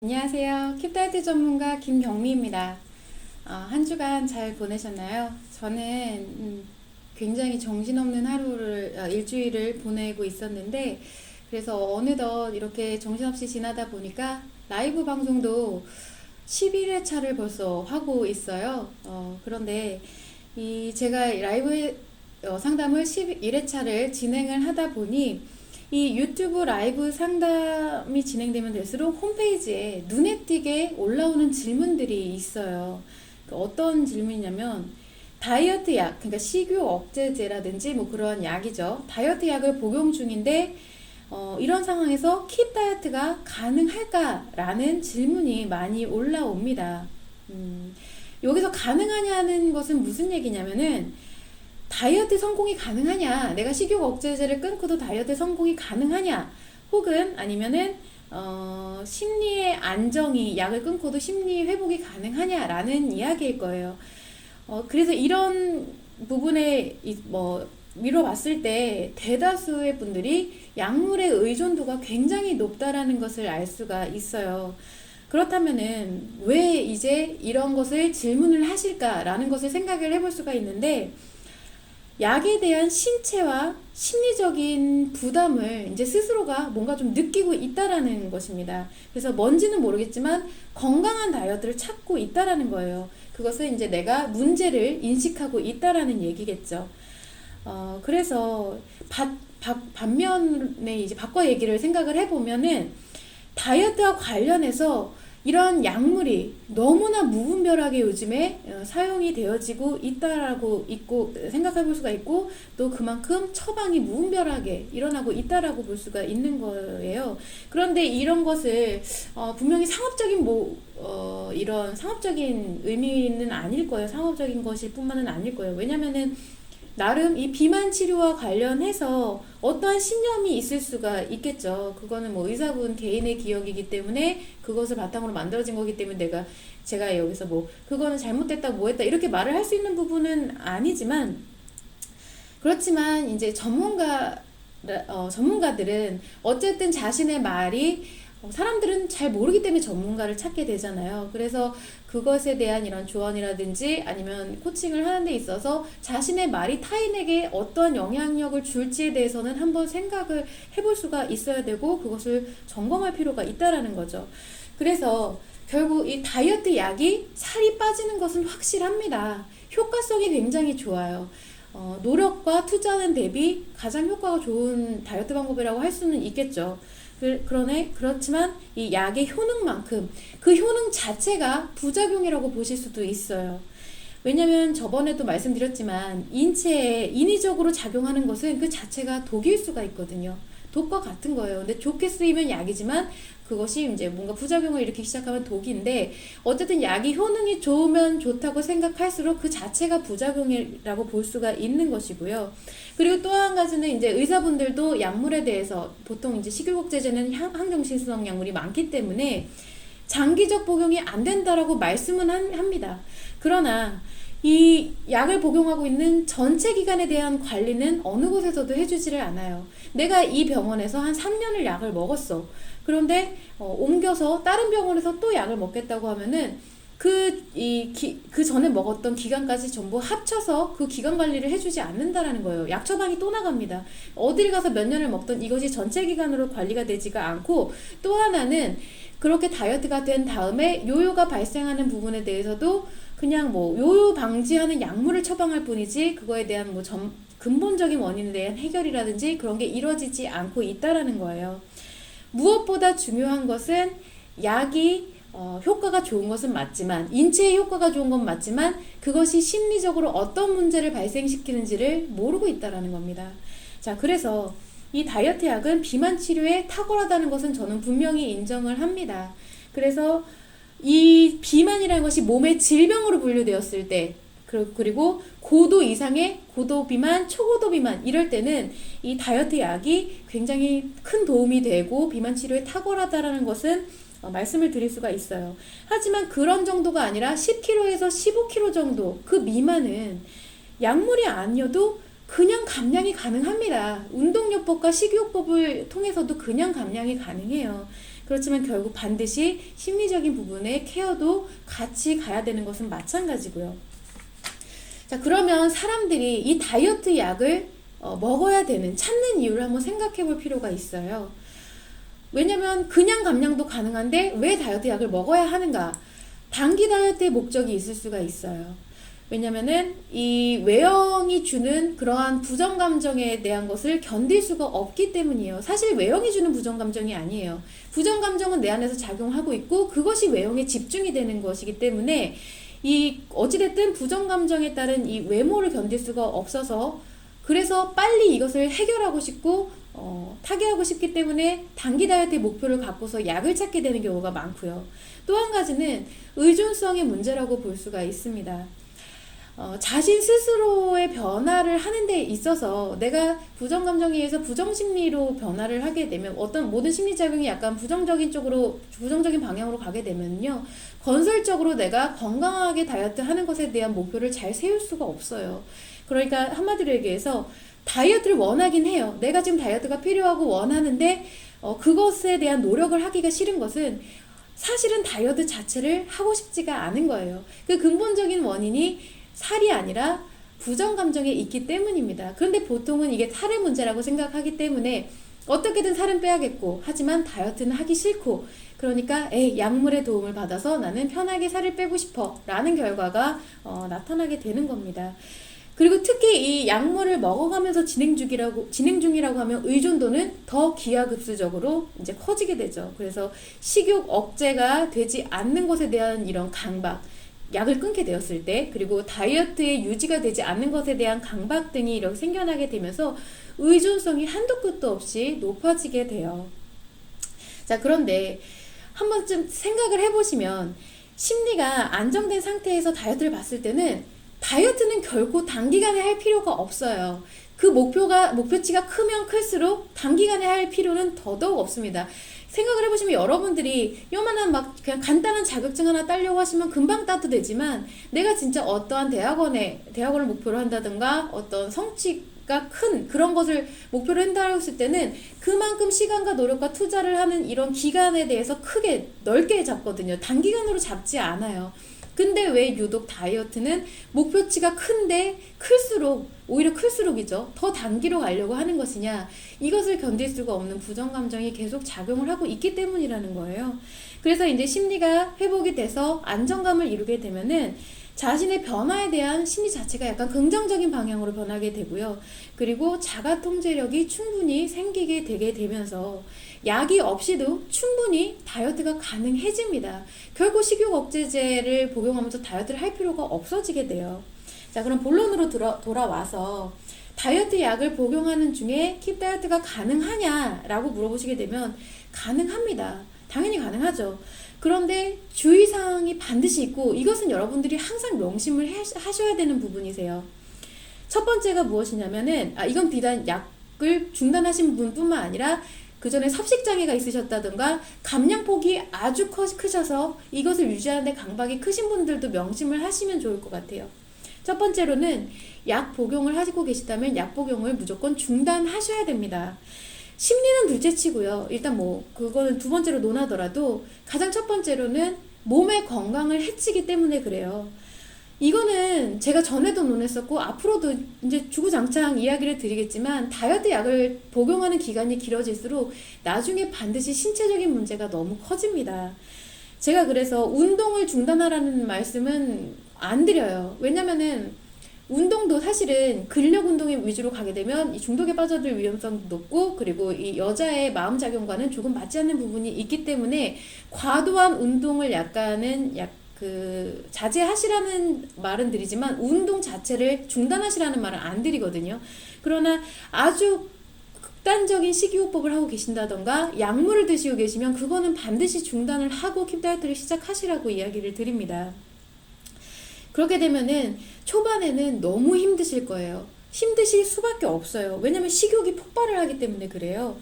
안녕하세요. 킵다이어트 전문가 김경미입니다. 한 주간 잘 보내셨나요? 저는 굉장히 정신없는 일주일을 보내고 있었는데, 그래서 어느덧 이렇게 정신없이 지나다 보니까 라이브 방송도 11회 차를 벌써 하고 있어요. 그런데 제가 라이브 상담을 11회 차를 진행을 하다 보니 이 유튜브 라이브 상담이 진행되면 될수록 홈페이지에 눈에 띄게 올라오는 질문들이 있어요. 어떤 질문이냐면 다이어트 약, 그러니까 식욕 억제제라든지 뭐 그런 약이죠. 다이어트 약을 복용 중인데 이런 상황에서 킵 다이어트가 가능할까라는 질문이 많이 올라옵니다. 여기서 가능하냐는 것은 무슨 얘기냐면은 다이어트 성공이 가능하냐, 내가 식욕 억제제를 끊고도 다이어트 성공이 가능하냐, 혹은 아니면은 심리의 안정이, 약을 끊고도 심리 회복이 가능하냐라는 이야기일 거예요. 그래서 이런 부분에 미뤄봤을 때 대다수의 분들이 약물의 의존도가 굉장히 높다라는 것을 알 수가 있어요. 그렇다면은 왜 이제 이런 것을 질문을 하실까라는 것을 생각을 해볼 수가 있는데, 약에 대한 신체와 심리적인 부담을 이제 스스로가 뭔가 좀 느끼고 있다라는 것입니다. 그래서 뭔지는 모르겠지만 건강한 다이어트를 찾고 있다라는 거예요. 그것은 이제 내가 문제를 인식하고 있다라는 얘기겠죠. 그래서 반면에 이제 바꿔 얘기를 생각을 해보면은 다이어트와 관련해서 이런 약물이 너무나 무분별하게 요즘에 사용이 되어지고 있다라고 생각해 볼 수가 있고, 또 그만큼 처방이 무분별하게 일어나고 있다라고 볼 수가 있는 거예요. 그런데 이런 것을 분명히 이런 상업적인 의미는 아닐 거예요. 상업적인 것일 뿐만은 아닐 거예요. 왜냐면은 나름 이 비만 치료와 관련해서 어떠한 신념이 있을 수가 있겠죠. 그거는 뭐 의사분 개인의 기억이기 때문에 그것을 바탕으로 만들어진 거기 때문에 제가 여기서 뭐 그거는 잘못됐다 뭐 했다 이렇게 말을 할 수 있는 부분은 아니지만, 그렇지만 이제 전문가들은 어쨌든 자신의 말이, 사람들은 잘 모르기 때문에 전문가를 찾게 되잖아요. 그래서 그것에 대한 이런 조언이라든지 아니면 코칭을 하는 데 있어서 자신의 말이 타인에게 어떠한 영향력을 줄지에 대해서는 한번 생각을 해볼 수가 있어야 되고, 그것을 점검할 필요가 있다라는 거죠. 그래서 결국 이 다이어트 약이 살이 빠지는 것은 확실합니다. 효과성이 굉장히 좋아요. 노력과 투자는 대비 가장 효과가 좋은 다이어트 방법이라고 할 수는 있겠죠. 그렇지만 이 약의 효능만큼 그 효능 자체가 부작용이라고 보실 수도 있어요. 왜냐면 저번에도 말씀드렸지만 인체에 인위적으로 작용하는 것은 그 자체가 독일 수가 있거든요. 독과 같은 거예요. 근데 좋게 쓰이면 약이지만 그것이 이제 뭔가 부작용을 일으키기 시작하면 독인데, 어쨌든 약이 효능이 좋으면 좋다고 생각할수록 그 자체가 부작용이라고 볼 수가 있는 것이고요. 그리고 또 한 가지는 이제 의사분들도 약물에 대해서 보통 이제 식욕억제제는 항정신성 약물이 많기 때문에 장기적 복용이 안 된다라고 말씀은 합니다. 그러나 이 약을 복용하고 있는 전체 기간에 대한 관리는 어느 곳에서도 해주지를 않아요. 내가 이 병원에서 한 3년을 약을 먹었어. 그런데 옮겨서 다른 병원에서 또 약을 먹겠다고 하면은 그 전에 먹었던 기간까지 전부 합쳐서 그 기간 관리를 해주지 않는다라는 거예요. 약 처방이 또 나갑니다. 어딜 가서 몇 년을 먹던 이것이 전체 기간으로 관리가 되지가 않고, 또 하나는 그렇게 다이어트가 된 다음에 요요가 발생하는 부분에 대해서도 그냥 뭐 요요 방지하는 약물을 처방할 뿐이지 그거에 대한 뭐 근본적인 원인에 대한 해결이라든지 그런 게 이루어지지 않고 있다라는 거예요. 무엇보다 중요한 것은 약이 효과가 좋은 것은 맞지만, 인체에 효과가 좋은 건 맞지만 그것이 심리적으로 어떤 문제를 발생시키는지를 모르고 있다라는 겁니다. 자, 그래서 이 다이어트 약은 비만 치료에 탁월하다는 것은 저는 분명히 인정을 합니다. 그래서 이 비만이라는 것이 몸의 질병으로 분류되었을 때, 그리고 고도 이상의 고도 비만, 초고도 비만 이럴 때는 이 다이어트 약이 굉장히 큰 도움이 되고 비만 치료에 탁월하다라는 것은 말씀을 드릴 수가 있어요. 하지만 그런 정도가 아니라 10kg에서 15kg 정도 그 미만은 약물이 아니어도 그냥 감량이 가능합니다. 운동요법과 식이요법을 통해서도 그냥 감량이 가능해요. 그렇지만 결국 반드시 심리적인 부분의 케어도 같이 가야 되는 것은 마찬가지고요. 자, 그러면 사람들이 이 다이어트 약을 먹어야 되는, 찾는 이유를 한번 생각해 볼 필요가 있어요. 왜냐면 그냥 감량도 가능한데 왜 다이어트 약을 먹어야 하는가? 단기 다이어트의 목적이 있을 수가 있어요. 왜냐면은 이 외형이 주는 그러한 부정 감정에 대한 것을 견딜 수가 없기 때문이에요. 사실 외형이 주는 부정 감정이 아니에요. 부정 감정은 내 안에서 작용하고 있고 그것이 외형에 집중이 되는 것이기 때문에 이 어찌됐든 부정 감정에 따른 이 외모를 견딜 수가 없어서, 그래서 빨리 이것을 해결하고 싶고 타개하고 싶기 때문에 단기 다이어트의 목표를 갖고서 약을 찾게 되는 경우가 많고요. 또 한 가지는 의존성의 문제라고 볼 수가 있습니다. 자신 스스로의 변화를 하는 데 있어서 내가 부정 감정에 의해서 부정 심리로 변화를 하게 되면, 어떤 모든 심리작용이 약간 부정적인 쪽으로, 부정적인 방향으로 가게 되면요, 건설적으로 내가 건강하게 다이어트 하는 것에 대한 목표를 잘 세울 수가 없어요. 그러니까 한마디로 얘기해서 다이어트를 원하긴 해요. 내가 지금 다이어트가 필요하고 원하는데 그것에 대한 노력을 하기가 싫은 것은 사실은 다이어트 자체를 하고 싶지가 않은 거예요. 그 근본적인 원인이 살이 아니라 부정 감정에 있기 때문입니다. 그런데 보통은 이게 살의 문제라고 생각하기 때문에 어떻게든 살은 빼야겠고, 하지만 다이어트는 하기 싫고, 그러니까 약물의 도움을 받아서 나는 편하게 살을 빼고 싶어 라는 결과가 나타나게 되는 겁니다. 그리고 특히 이 약물을 먹어가면서 진행 중이라고 하면 의존도는 더 기하급수적으로 이제 커지게 되죠. 그래서 식욕 억제가 되지 않는 것에 대한 이런 강박, 약을 끊게 되었을 때, 그리고 다이어트의 유지가 되지 않는 것에 대한 강박 등이 이렇게 생겨나게 되면서 의존성이 한도 끝도 없이 높아지게 돼요. 자, 그런데 한 번쯤 생각을 해보시면, 심리가 안정된 상태에서 다이어트를 봤을 때는 다이어트는 결코 단기간에 할 필요가 없어요. 그 목표치가 크면 클수록 단기간에 할 필요는 더더욱 없습니다. 생각을 해보시면 여러분들이 요만한 막 그냥 간단한 자격증 하나 따려고 하시면 금방 따도 되지만, 내가 진짜 어떠한 대학원을 목표로 한다든가 어떤 성취가 큰 그런 것을 목표로 한다고 했을 때는 그만큼 시간과 노력과 투자를 하는 이런 기간에 대해서 크게 넓게 잡거든요. 단기간으로 잡지 않아요. 근데 왜 유독 다이어트는 목표치가 큰데 오히려 클수록이죠. 더 단기로 가려고 하는 것이냐. 이것을 견딜 수가 없는 부정감정이 계속 작용을 하고 있기 때문이라는 거예요. 그래서 이제 심리가 회복이 돼서 안정감을 이루게 되면은 자신의 변화에 대한 심리 자체가 약간 긍정적인 방향으로 변하게 되고요. 그리고 자가 통제력이 충분히 생기게 되게 되면서 약이 없이도 충분히 다이어트가 가능해집니다. 결국 식욕 억제제를 복용하면서 다이어트를 할 필요가 없어지게 돼요. 자, 그럼 본론으로 돌아와서 다이어트 약을 복용하는 중에 킵 다이어트가 가능하냐라고 물어보시게 되면 가능합니다. 당연히 가능하죠. 그런데 주의사항이 반드시 있고, 이것은 여러분들이 항상 명심을 하셔야 되는 부분이세요. 첫 번째가 무엇이냐면은, 이건 비단 약을 중단하신 분뿐만 아니라 그 전에 섭식장애가 있으셨다든가 감량폭이 아주 크셔서 이것을 유지하는데 강박이 크신 분들도 명심을 하시면 좋을 것 같아요. 첫 번째로는 약 복용을 하시고 계시다면 약 복용을 무조건 중단하셔야 됩니다. 심리는 둘째치고요. 일단 그거는 두 번째로 논하더라도 가장 첫 번째로는 몸의 건강을 해치기 때문에 그래요. 이거는 제가 전에도 논했었고 앞으로도 이제 주구장창 이야기를 드리겠지만, 다이어트 약을 복용하는 기간이 길어질수록 나중에 반드시 신체적인 문제가 너무 커집니다. 제가 그래서 운동을 중단하라는 말씀은 안 드려요. 왜냐면은 운동도 사실은 근력 운동에 위주로 가게 되면 이 중독에 빠져들 위험성도 높고, 그리고 이 여자의 마음작용과는 조금 맞지 않는 부분이 있기 때문에 과도한 운동을 자제하시라는 말은 드리지만 운동 자체를 중단하시라는 말은 안 드리거든요. 그러나 아주 극단적인 식이요법을 하고 계신다던가 약물을 드시고 계시면 그거는 반드시 중단을 하고 킵 다이어트를 시작하시라고 이야기를 드립니다. 그렇게 되면은 초반에는 너무 힘드실 거예요. 힘드실 수밖에 없어요. 왜냐면 식욕이 폭발을 하기 때문에 그래요.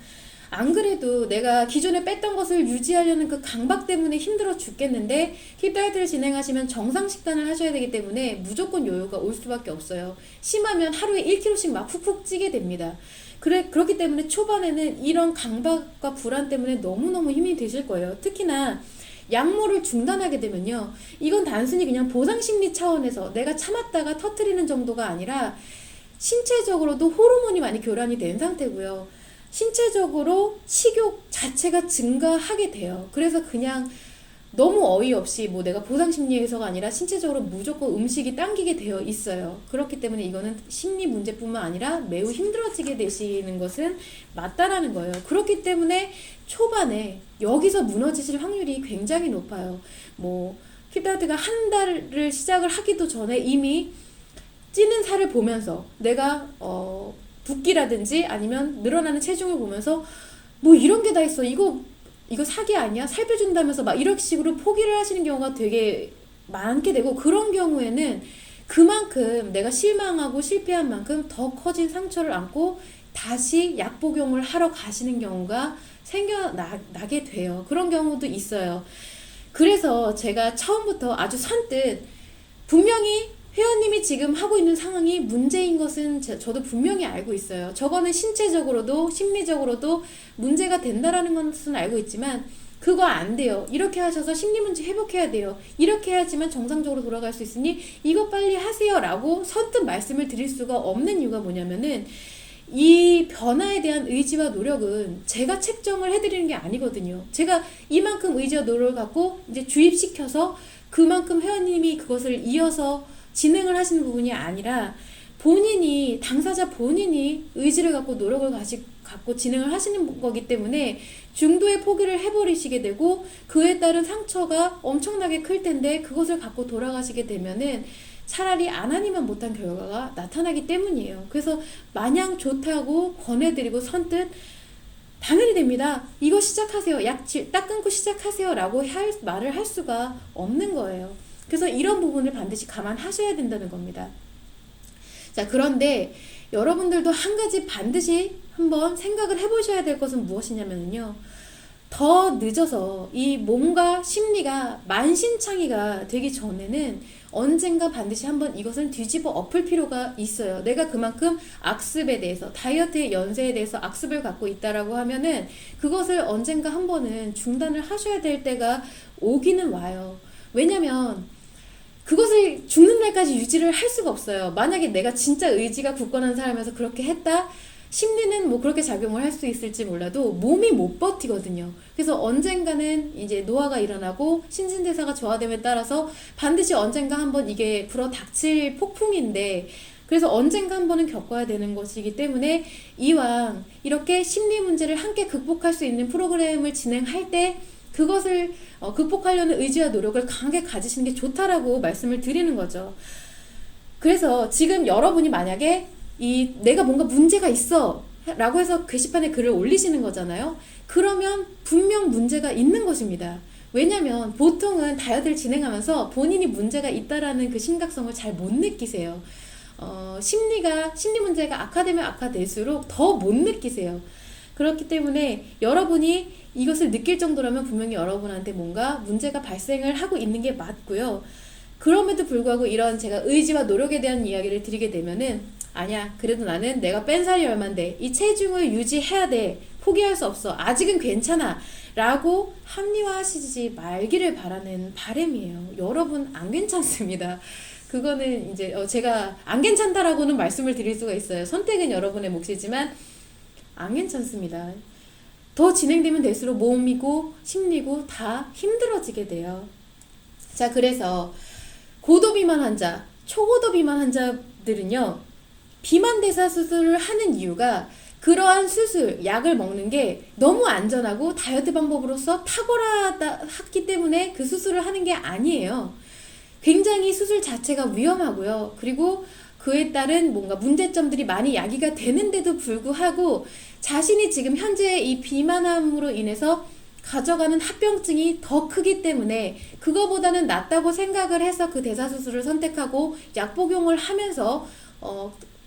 안 그래도 내가 기존에 뺐던 것을 유지하려는 그 강박 때문에 힘들어 죽겠는데, 킵 다이어트를 진행하시면 정상 식단을 하셔야 되기 때문에 무조건 요요가 올 수밖에 없어요. 심하면 하루에 1kg씩 막 훅훅 찌게 됩니다. 그렇기 때문에 초반에는 이런 강박과 불안 때문에 너무너무 힘이 드실 거예요. 특히나 약물을 중단하게 되면요. 이건 단순히 그냥 보상심리 차원에서 내가 참았다가 터트리는 정도가 아니라 신체적으로도 호르몬이 많이 교란이 된 상태고요. 신체적으로 식욕 자체가 증가하게 돼요. 그래서 그냥 너무 어이없이 뭐 내가 보상심리에서가 아니라 신체적으로 무조건 음식이 당기게 되어 있어요. 그렇기 때문에 이거는 심리 문제뿐만 아니라 매우 힘들어지게 되시는 것은 맞다라는 거예요. 그렇기 때문에 초반에 여기서 무너지실 확률이 굉장히 높아요. 뭐 힙다이어트가 한 달을 시작을 하기도 전에 이미 찌는 살을 보면서 내가 붓기라든지 아니면 늘어나는 체중을 보면서 뭐 이런 게 다 있어. 이거 사기 아니야? 살 빼준다면서 막 이런 식으로 포기를 하시는 경우가 되게 많게 되고, 그런 경우에는 그만큼 내가 실망하고 실패한 만큼 더 커진 상처를 안고 다시 약 복용을 하러 가시는 경우가 생겨나게 돼요. 그런 경우도 있어요. 그래서 제가 처음부터 아주 선뜻 분명히 회원님이 지금 하고 있는 상황이 문제인 것은 저도 분명히 알고 있어요. 저거는 신체적으로도 심리적으로도 문제가 된다라는 것은 알고 있지만 그거 안 돼요. 이렇게 하셔서 심리 문제 회복해야 돼요. 이렇게 해야지만 정상적으로 돌아갈 수 있으니 이거 빨리 하세요 라고 선뜻 말씀을 드릴 수가 없는 이유가 뭐냐면은 이 변화에 대한 의지와 노력은 제가 책정을 해드리는 게 아니거든요. 제가 이만큼 의지와 노력을 갖고 이제 주입시켜서 그만큼 회원님이 그것을 이어서 진행을 하시는 부분이 아니라 당사자 본인이 의지를 갖고 노력을 갖고 진행을 하시는 거기 때문에 중도에 포기를 해버리시게 되고 그에 따른 상처가 엄청나게 클 텐데 그것을 갖고 돌아가시게 되면은 차라리 안 하니만 못한 결과가 나타나기 때문이에요. 그래서 마냥 좋다고 권해드리고 선뜻 당연히 됩니다. 이거 시작하세요. 약 딱 끊고 시작하세요 라고 말을 할 수가 없는 거예요. 그래서 이런 부분을 반드시 감안하셔야 된다는 겁니다. 자, 그런데 여러분들도 한 가지 반드시 한번 생각을 해보셔야 될 것은 무엇이냐면요. 더 늦어서 이 몸과 심리가 만신창이가 되기 전에는 언젠가 반드시 한번 이것을 뒤집어 엎을 필요가 있어요. 내가 그만큼 악습에 대해서, 다이어트의 연세에 대해서 악습을 갖고 있다라고 하면은 그것을 언젠가 한 번은 중단을 하셔야 될 때가 오기는 와요. 왜냐면 그것을 죽는 날까지 유지를 할 수가 없어요. 만약에 내가 진짜 의지가 굳건한 사람이어서 그렇게 했다? 심리는 뭐 그렇게 작용을 할 수 있을지 몰라도 몸이 못 버티거든요. 그래서 언젠가는 이제 노화가 일어나고 신진대사가 저하됨에 따라서 반드시 언젠가 한번 이게 불어닥칠 폭풍인데, 그래서 언젠가 한 번은 겪어야 되는 것이기 때문에 이왕 이렇게 심리 문제를 함께 극복할 수 있는 프로그램을 진행할 때 그것을 극복하려는 의지와 노력을 강하게 가지시는 게 좋다라고 말씀을 드리는 거죠. 그래서 지금 여러분이 만약에 내가 뭔가 문제가 있어 라고 해서 게시판에 글을 올리시는 거잖아요. 그러면 분명 문제가 있는 것입니다. 왜냐면 보통은 다이어트를 진행하면서 본인이 문제가 있다라는 그 심각성을 잘 못 느끼세요. 심리 문제가 악화되면 악화될수록 더 못 느끼세요. 그렇기 때문에 여러분이 이것을 느낄 정도라면 분명히 여러분한테 뭔가 문제가 발생을 하고 있는 게 맞고요. 그럼에도 불구하고 이런 제가 의지와 노력에 대한 이야기를 드리게 되면은 아니야, 그래도 나는 내가 뺀 살이 얼만데 이 체중을 유지해야 돼, 포기할 수 없어, 아직은 괜찮아 라고 합리화하시지 말기를 바라는 바람이에요. 여러분 안 괜찮습니다. 그거는 이제 제가 안 괜찮다라고는 말씀을 드릴 수가 있어요. 선택은 여러분의 몫이지만 안 괜찮습니다. 더 진행되면 될수록 몸이고 심리고 다 힘들어지게 돼요. 자, 그래서 고도비만 환자, 초고도비만 환자들은요, 비만대사 수술을 하는 이유가 그러한 수술, 약을 먹는 게 너무 안전하고 다이어트 방법으로서 탁월하기 때문에 그 수술을 하는 게 아니에요. 굉장히 수술 자체가 위험하고요. 그리고 그에 따른 뭔가 문제점들이 많이 야기가 되는데도 불구하고 자신이 지금 현재 이 비만함으로 인해서 가져가는 합병증이 더 크기 때문에 그거보다는 낫다고 생각을 해서 그 대사수술을 선택하고 약 복용을 하면서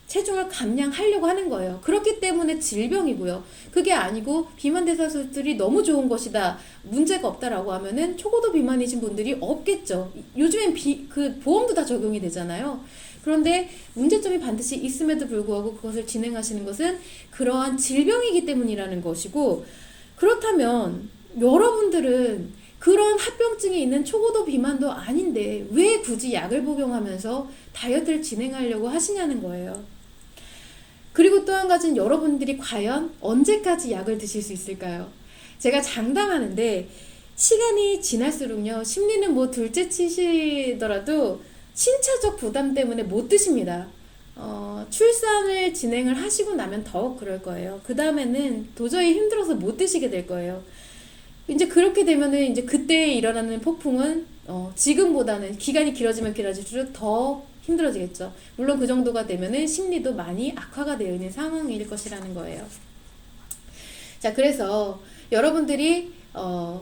체중을 감량하려고 하는 거예요. 그렇기 때문에 질병이고요. 그게 아니고 비만 대사수술이 너무 좋은 것이다, 문제가 없다라고 하면은 초고도 비만이신 분들이 없겠죠. 요즘엔 그 보험도 다 적용이 되잖아요. 그런데 문제점이 반드시 있음에도 불구하고 그것을 진행하시는 것은 그러한 질병이기 때문이라는 것이고, 그렇다면 여러분들은 그런 합병증이 있는 초고도 비만도 아닌데 왜 굳이 약을 복용하면서 다이어트를 진행하려고 하시냐는 거예요. 그리고 또 한 가지는 여러분들이 과연 언제까지 약을 드실 수 있을까요? 제가 장담하는데 시간이 지날수록요, 심리는 뭐 둘째 치시더라도 신체적 부담 때문에 못 드십니다. 출산을 진행을 하시고 나면 더욱 그럴 거예요. 그 다음에는 도저히 힘들어서 못 드시게 될 거예요. 이제 그렇게 되면은 이제 그때 일어나는 폭풍은 지금보다는 기간이 길어지면 길어질수록 더 힘들어지겠죠. 물론 그 정도가 되면은 심리도 많이 악화가 되어 있는 상황일 것이라는 거예요. 자, 그래서 여러분들이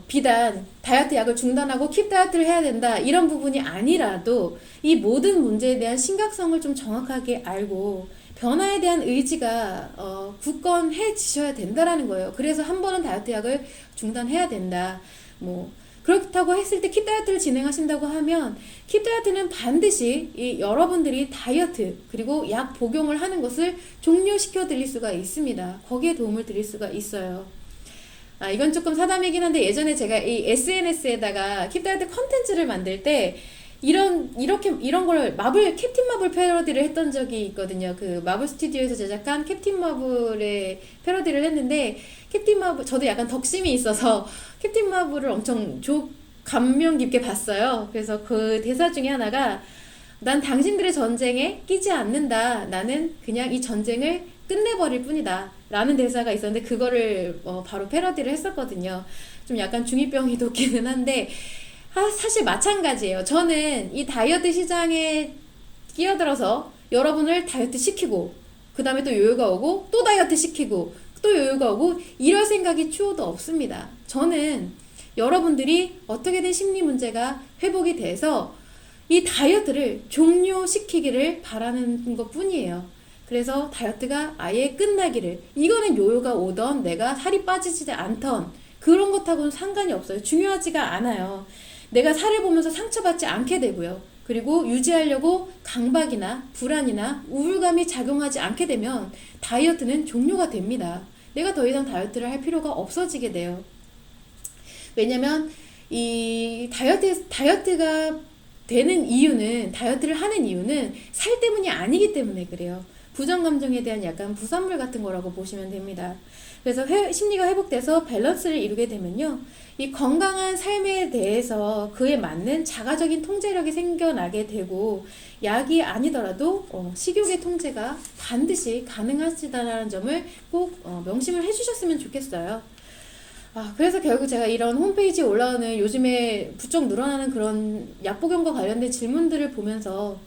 비단 다이어트 약을 중단하고 킵 다이어트를 해야 된다 이런 부분이 아니라도 이 모든 문제에 대한 심각성을 좀 정확하게 알고 변화에 대한 의지가 굳건해지셔야 된다라는 거예요. 그래서 한 번은 다이어트 약을 중단해야 된다. 뭐 그렇다고 했을 때 킵 다이어트를 진행하신다고 하면 킵 다이어트는 반드시 이 여러분들이 다이어트 그리고 약 복용을 하는 것을 종료시켜 드릴 수가 있습니다. 거기에 도움을 드릴 수가 있어요. 이건 조금 사담이긴 한데 예전에 제가 이 SNS에다가 킵 다이어트 컨텐츠를 만들 때 이런 걸 캡틴 마블 패러디를 했던 적이 있거든요. 그 마블 스튜디오에서 제작한 캡틴 마블의 패러디를 했는데, 캡틴 마블, 저도 약간 덕심이 있어서 캡틴 마블을 엄청 감명 깊게 봤어요. 그래서 그 대사 중에 하나가, 난 당신들의 전쟁에 끼지 않는다. 나는 그냥 이 전쟁을 끝내버릴 뿐이다. 라는 대사가 있었는데, 그거를 바로 패러디를 했었거든요. 좀 약간 중2병이 돋기는 한데, 사실 마찬가지예요. 저는 이 다이어트 시장에 끼어들어서 여러분을 다이어트 시키고, 그 다음에 또 요요가 오고, 또 다이어트 시키고, 또 요요가 오고, 이럴 생각이 추호도 없습니다. 저는 여러분들이 어떻게든 심리 문제가 회복이 돼서 이 다이어트를 종료시키기를 바라는 것 뿐이에요. 그래서 다이어트가 아예 끝나기를, 이거는 요요가 오던 내가 살이 빠지지 않던 그런 것하고는 상관이 없어요. 중요하지가 않아요. 내가 살을 보면서 상처받지 않게 되고요. 그리고 유지하려고 강박이나 불안이나 우울감이 작용하지 않게 되면 다이어트는 종료가 됩니다. 내가 더 이상 다이어트를 할 필요가 없어지게 돼요. 왜냐면 이 다이어트가 되는 이유는, 다이어트를 하는 이유는 살 때문이 아니기 때문에 그래요. 부정감정에 대한 약간 부산물 같은 거라고 보시면 됩니다. 그래서 심리가 회복돼서 밸런스를 이루게 되면요, 이 건강한 삶에 대해서 그에 맞는 자가적인 통제력이 생겨나게 되고, 약이 아니더라도 식욕의 통제가 반드시 가능하시다는 점을 꼭 명심을 해주셨으면 좋겠어요. 그래서 결국 제가 이런 홈페이지에 올라오는 요즘에 부쩍 늘어나는 그런 약 복용과 관련된 질문들을 보면서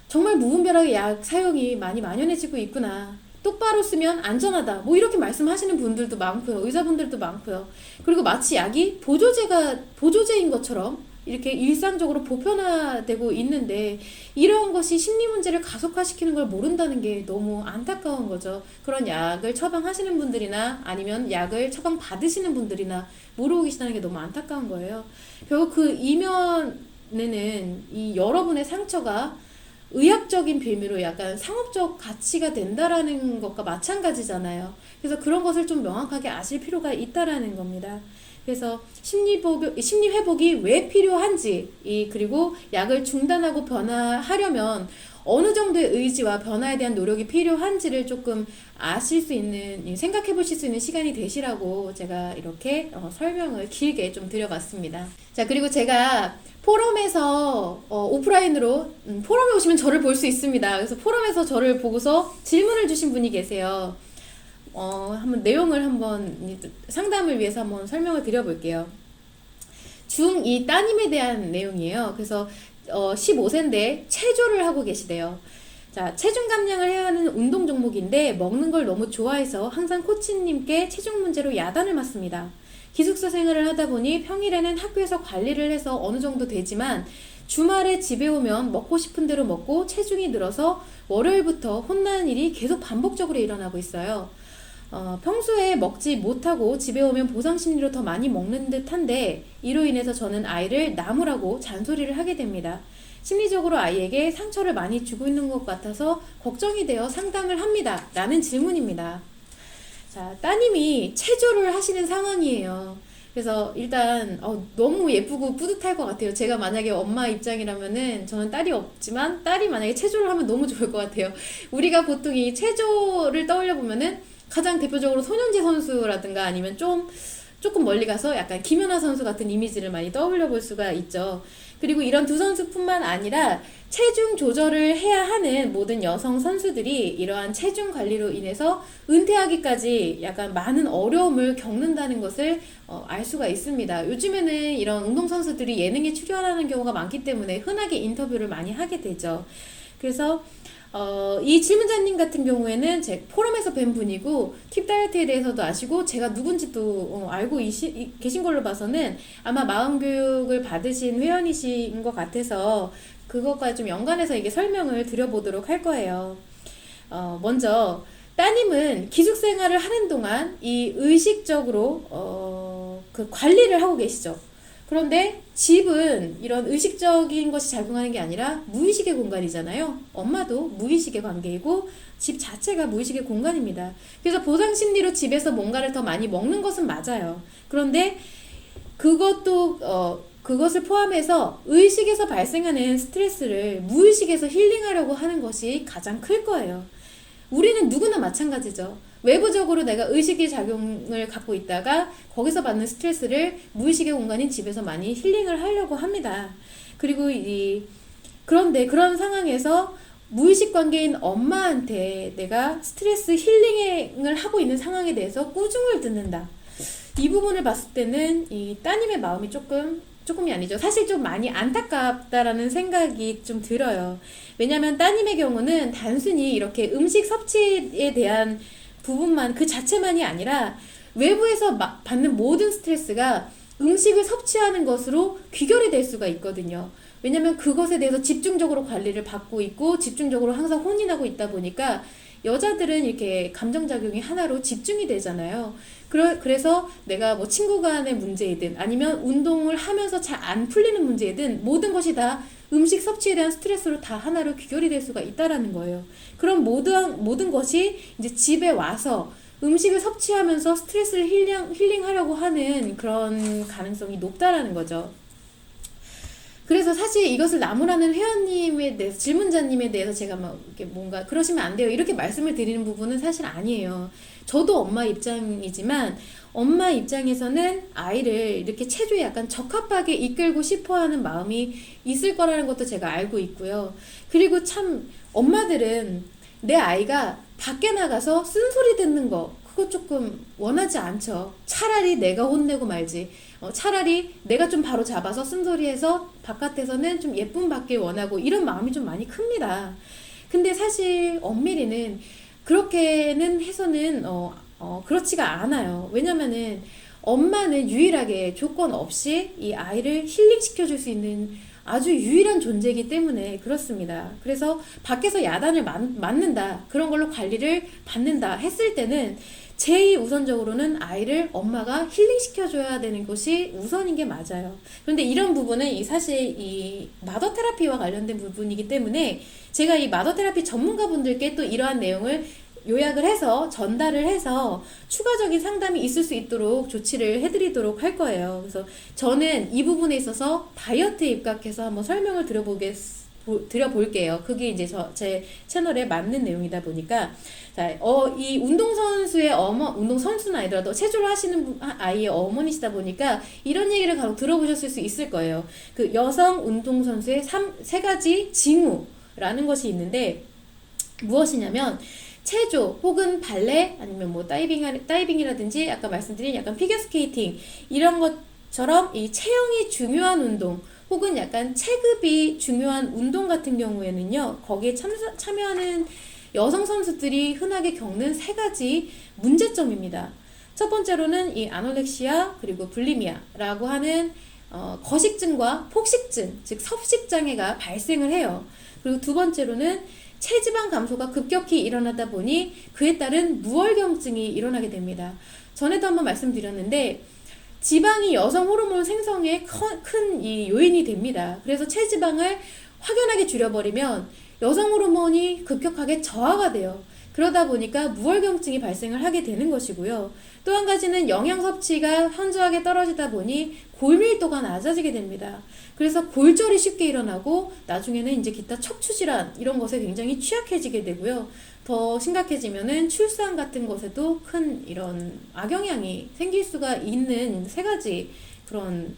정말 무분별하게 약 사용이 많이 만연해지고 있구나. 똑바로 쓰면 안전하다. 뭐 이렇게 말씀하시는 분들도 많고요. 의사분들도 많고요. 그리고 마치 약이 보조제인 것처럼 이렇게 일상적으로 보편화되고 있는데, 이러한 것이 심리 문제를 가속화시키는 걸 모른다는 게 너무 안타까운 거죠. 그런 약을 처방하시는 분들이나 아니면 약을 처방 받으시는 분들이나 모르고 계시다는 게 너무 안타까운 거예요. 결국 그 이면에는 이 여러분의 상처가 의학적인 빌미로 약간 상업적 가치가 된다라는 것과 마찬가지잖아요. 그래서 그런 것을 좀 명확하게 아실 필요가 있다라는 겁니다. 그래서 심리 회복이 왜 필요한지, 그리고 약을 중단하고 변화하려면 어느 정도의 의지와 변화에 대한 노력이 필요한지를 조금 아실 수 있는, 생각해 보실 수 있는 시간이 되시라고 제가 이렇게 설명을 길게 좀 드려봤습니다. 자, 그리고 제가 포럼에서 오프라인으로 포럼에 오시면 저를 볼 수 있습니다. 그래서 포럼에서 저를 보고서 질문을 주신 분이 계세요. 한번 내용을 상담을 위해서 한번 설명을 드려볼게요. 중2 따님에 대한 내용이에요. 그래서 15세인데 체조를 하고 계시대요. 자, 체중 감량을 해야 하는 운동 종목인데 먹는 걸 너무 좋아해서 항상 코치님께 체중 문제로 야단을 맞습니다. 기숙사 생활을 하다 보니 평일에는 학교에서 관리를 해서 어느 정도 되지만 주말에 집에 오면 먹고 싶은 대로 먹고 체중이 늘어서 월요일부터 혼나는 일이 계속 반복적으로 일어나고 있어요. 평소에 먹지 못하고 집에 오면 보상심리로 더 많이 먹는 듯한데 이로 인해서 저는 아이를 나무라고 잔소리를 하게 됩니다. 심리적으로 아이에게 상처를 많이 주고 있는 것 같아서 걱정이 되어 상담을 합니다. 라는 질문입니다. 자, 따님이 체조를 하시는 상황이에요. 그래서 일단 너무 예쁘고 뿌듯할 것 같아요. 제가 만약에 엄마 입장이라면은 저는 딸이 없지만 딸이 만약에 체조를 하면 너무 좋을 것 같아요. 우리가 보통 이 체조를 떠올려 보면은 가장 대표적으로 손현재 선수라든가 아니면 조금 멀리 가서 약간 김연아 선수 같은 이미지를 많이 떠올려 볼 수가 있죠. 그리고 이런 두 선수뿐만 아니라 체중 조절을 해야 하는 모든 여성 선수들이 이러한 체중 관리로 인해서 은퇴하기까지 약간 많은 어려움을 겪는다는 것을 알 수가 있습니다. 요즘에는 이런 운동선수들이 예능에 출연하는 경우가 많기 때문에 흔하게 인터뷰를 많이 하게 되죠. 그래서 이 질문자님 같은 경우에는 제 포럼에서 뵌 분이고 팁 다이어트에 대해서도 아시고 제가 누군지도 알고 계신 걸로 봐서는 아마 마음교육을 받으신 회원이신 것 같아서 그것과 좀 연관해서 이게 설명을 드려보도록 할 거예요. 먼저 따님은 기숙생활을 하는 동안 이 의식적으로 그 관리를 하고 계시죠. 그런데 집은 이런 의식적인 것이 작용하는 게 아니라 무의식의 공간이잖아요. 엄마도 무의식의 관계이고 집 자체가 무의식의 공간입니다. 그래서 보상 심리로 집에서 뭔가를 더 많이 먹는 것은 맞아요. 그런데 그것을 포함해서 의식에서 발생하는 스트레스를 무의식에서 힐링하려고 하는 것이 가장 클 거예요. 우리는 누구나 마찬가지죠. 외부적으로 내가 의식의 작용을 갖고 있다가 거기서 받는 스트레스를 무의식의 공간인 집에서 많이 힐링을 하려고 합니다. 그리고 그런데 그런 상황에서 무의식 관계인 엄마한테 내가 스트레스 힐링을 하고 있는 상황에 대해서 꾸중을 듣는다. 이 부분을 봤을 때는 이 따님의 마음이 조금이 아니죠. 사실 좀 많이 안타깝다라는 생각이 좀 들어요. 왜냐하면 따님의 경우는 단순히 이렇게 음식 섭취에 대한 부분만 그 자체만이 아니라 외부에서 받는 모든 스트레스가 음식을 섭취하는 것으로 귀결이 될 수가 있거든요. 왜냐면 그것에 대해서 집중적으로 관리를 받고 있고 집중적으로 항상 혼인하고 있다 보니까 여자들은 이렇게 감정작용이 하나로 집중이 되잖아요. 그래서 내가 뭐 친구 간의 문제이든 아니면 운동을 하면서 잘 안 풀리는 문제이든 모든 것이 다 음식 섭취에 대한 스트레스로 다 하나로 귀결이 될 수가 있다라는 거예요. 그럼 모든 것이 이제 집에 와서 음식을 섭취하면서 스트레스를 힐링하려고 하는 그런 가능성이 높다라는 거죠. 그래서 사실 이것을 나무라는 회원님에 대해서 질문자님에 대해서 제가 막 이렇게 뭔가 그러시면 안 돼요 이렇게 말씀을 드리는 부분은 사실 아니에요. 저도 엄마 입장이지만 엄마 입장에서는 아이를 이렇게 체조에 약간 적합하게 이끌고 싶어하는 마음이 있을 거라는 것도 제가 알고 있고요. 그리고 참 엄마들은 내 아이가 밖에 나가서 쓴소리 듣는 거 그거 조금 원하지 않죠. 차라리 내가 혼내고 말지. 차라리 내가 좀 바로 잡아서 쓴소리해서 바깥에서는 좀 예쁨 받길 원하고 이런 마음이 좀 많이 큽니다. 근데 사실 엄밀히는 그렇게는 해서는 그렇지가 않아요. 왜냐면은 엄마는 유일하게 조건 없이 이 아이를 힐링시켜 줄 수 있는 아주 유일한 존재이기 때문에 그렇습니다. 그래서 밖에서 야단을 맞는다 그런 걸로 관리를 받는다 했을 때는 제2우선적으로는 아이를 엄마가 힐링시켜줘야 되는 것이 우선인 게 맞아요. 그런데 이런 부분은 사실 이 마더 테라피와 관련된 부분이기 때문에 제가 이 마더 테라피 전문가분들께 또 이러한 내용을 요약을 해서 전달을 해서 추가적인 상담이 있을 수 있도록 조치를 해드리도록 할 거예요. 그래서 저는 이 부분에 있어서 다이어트에 입각해서 한번 설명을 드려볼게요. 그게 이제 제 채널에 맞는 내용이다 보니까 자, 이 운동선수는 아니더라도 체조를 하시는 아이의 어머니시다 보니까 이런 얘기를 간혹 들어보셨을 수 있을 거예요. 그 여성 운동선수의 세 가지 징후라는 것이 있는데 무엇이냐면 체조 혹은 발레 아니면 뭐 다이빙이라든지 아까 말씀드린 약간 피겨스케이팅 이런 것처럼 이 체형이 중요한 운동 혹은 약간 체급이 중요한 운동 같은 경우에는요 거기에 참여하는 여성 선수들이 흔하게 겪는 세 가지 문제점입니다. 첫 번째로는 이 아노렉시아 그리고 불리미아라고 하는 거식증과 폭식증 즉 섭식장애가 발생을 해요. 그리고 두 번째로는 체지방 감소가 급격히 일어나다 보니 그에 따른 무월경증이 일어나게 됩니다. 전에도 한번 말씀드렸는데 지방이 여성 호르몬 생성에 큰 이 요인이 됩니다. 그래서 체지방을 확연하게 줄여버리면 여성 호르몬이 급격하게 저하가 돼요. 그러다 보니까 무월경증이 발생을 하게 되는 것이고요. 또 한 가지는 영양 섭취가 현저하게 떨어지다 보니 골밀도가 낮아지게 됩니다. 그래서 골절이 쉽게 일어나고 나중에는 이제 기타 척추질환 이런 것에 굉장히 취약해지게 되고요. 더 심각해지면은 출산 같은 것에도 큰 이런 악영향이 생길 수가 있는 세 가지 그런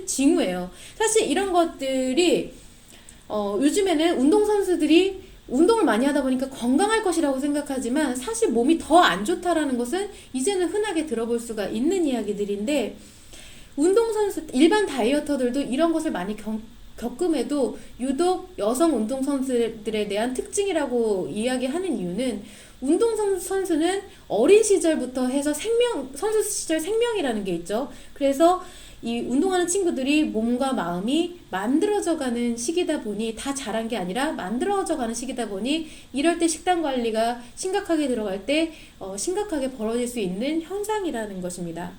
징후예요. 사실 이런 것들이 요즘에는 운동선수들이 운동을 많이 하다 보니까 건강할 것이라고 생각하지만 사실 몸이 더 안 좋다라는 것은 이제는 흔하게 들어볼 수가 있는 이야기들인데 운동선수, 일반 다이어터들도 이런 것을 많이 겪음에도 유독 여성 운동선수들에 대한 특징이라고 이야기하는 이유는 운동선수는 어린 시절부터 해서 선수 시절 생명이라는 게 있죠. 그래서 이 운동하는 친구들이 몸과 마음이 만들어져 가는 시기다 보니 다 자란 게 아니라 만들어져 가는 시기다 보니 이럴 때 식단 관리가 심각하게 들어갈 때 심각하게 벌어질 수 있는 현상이라는 것입니다.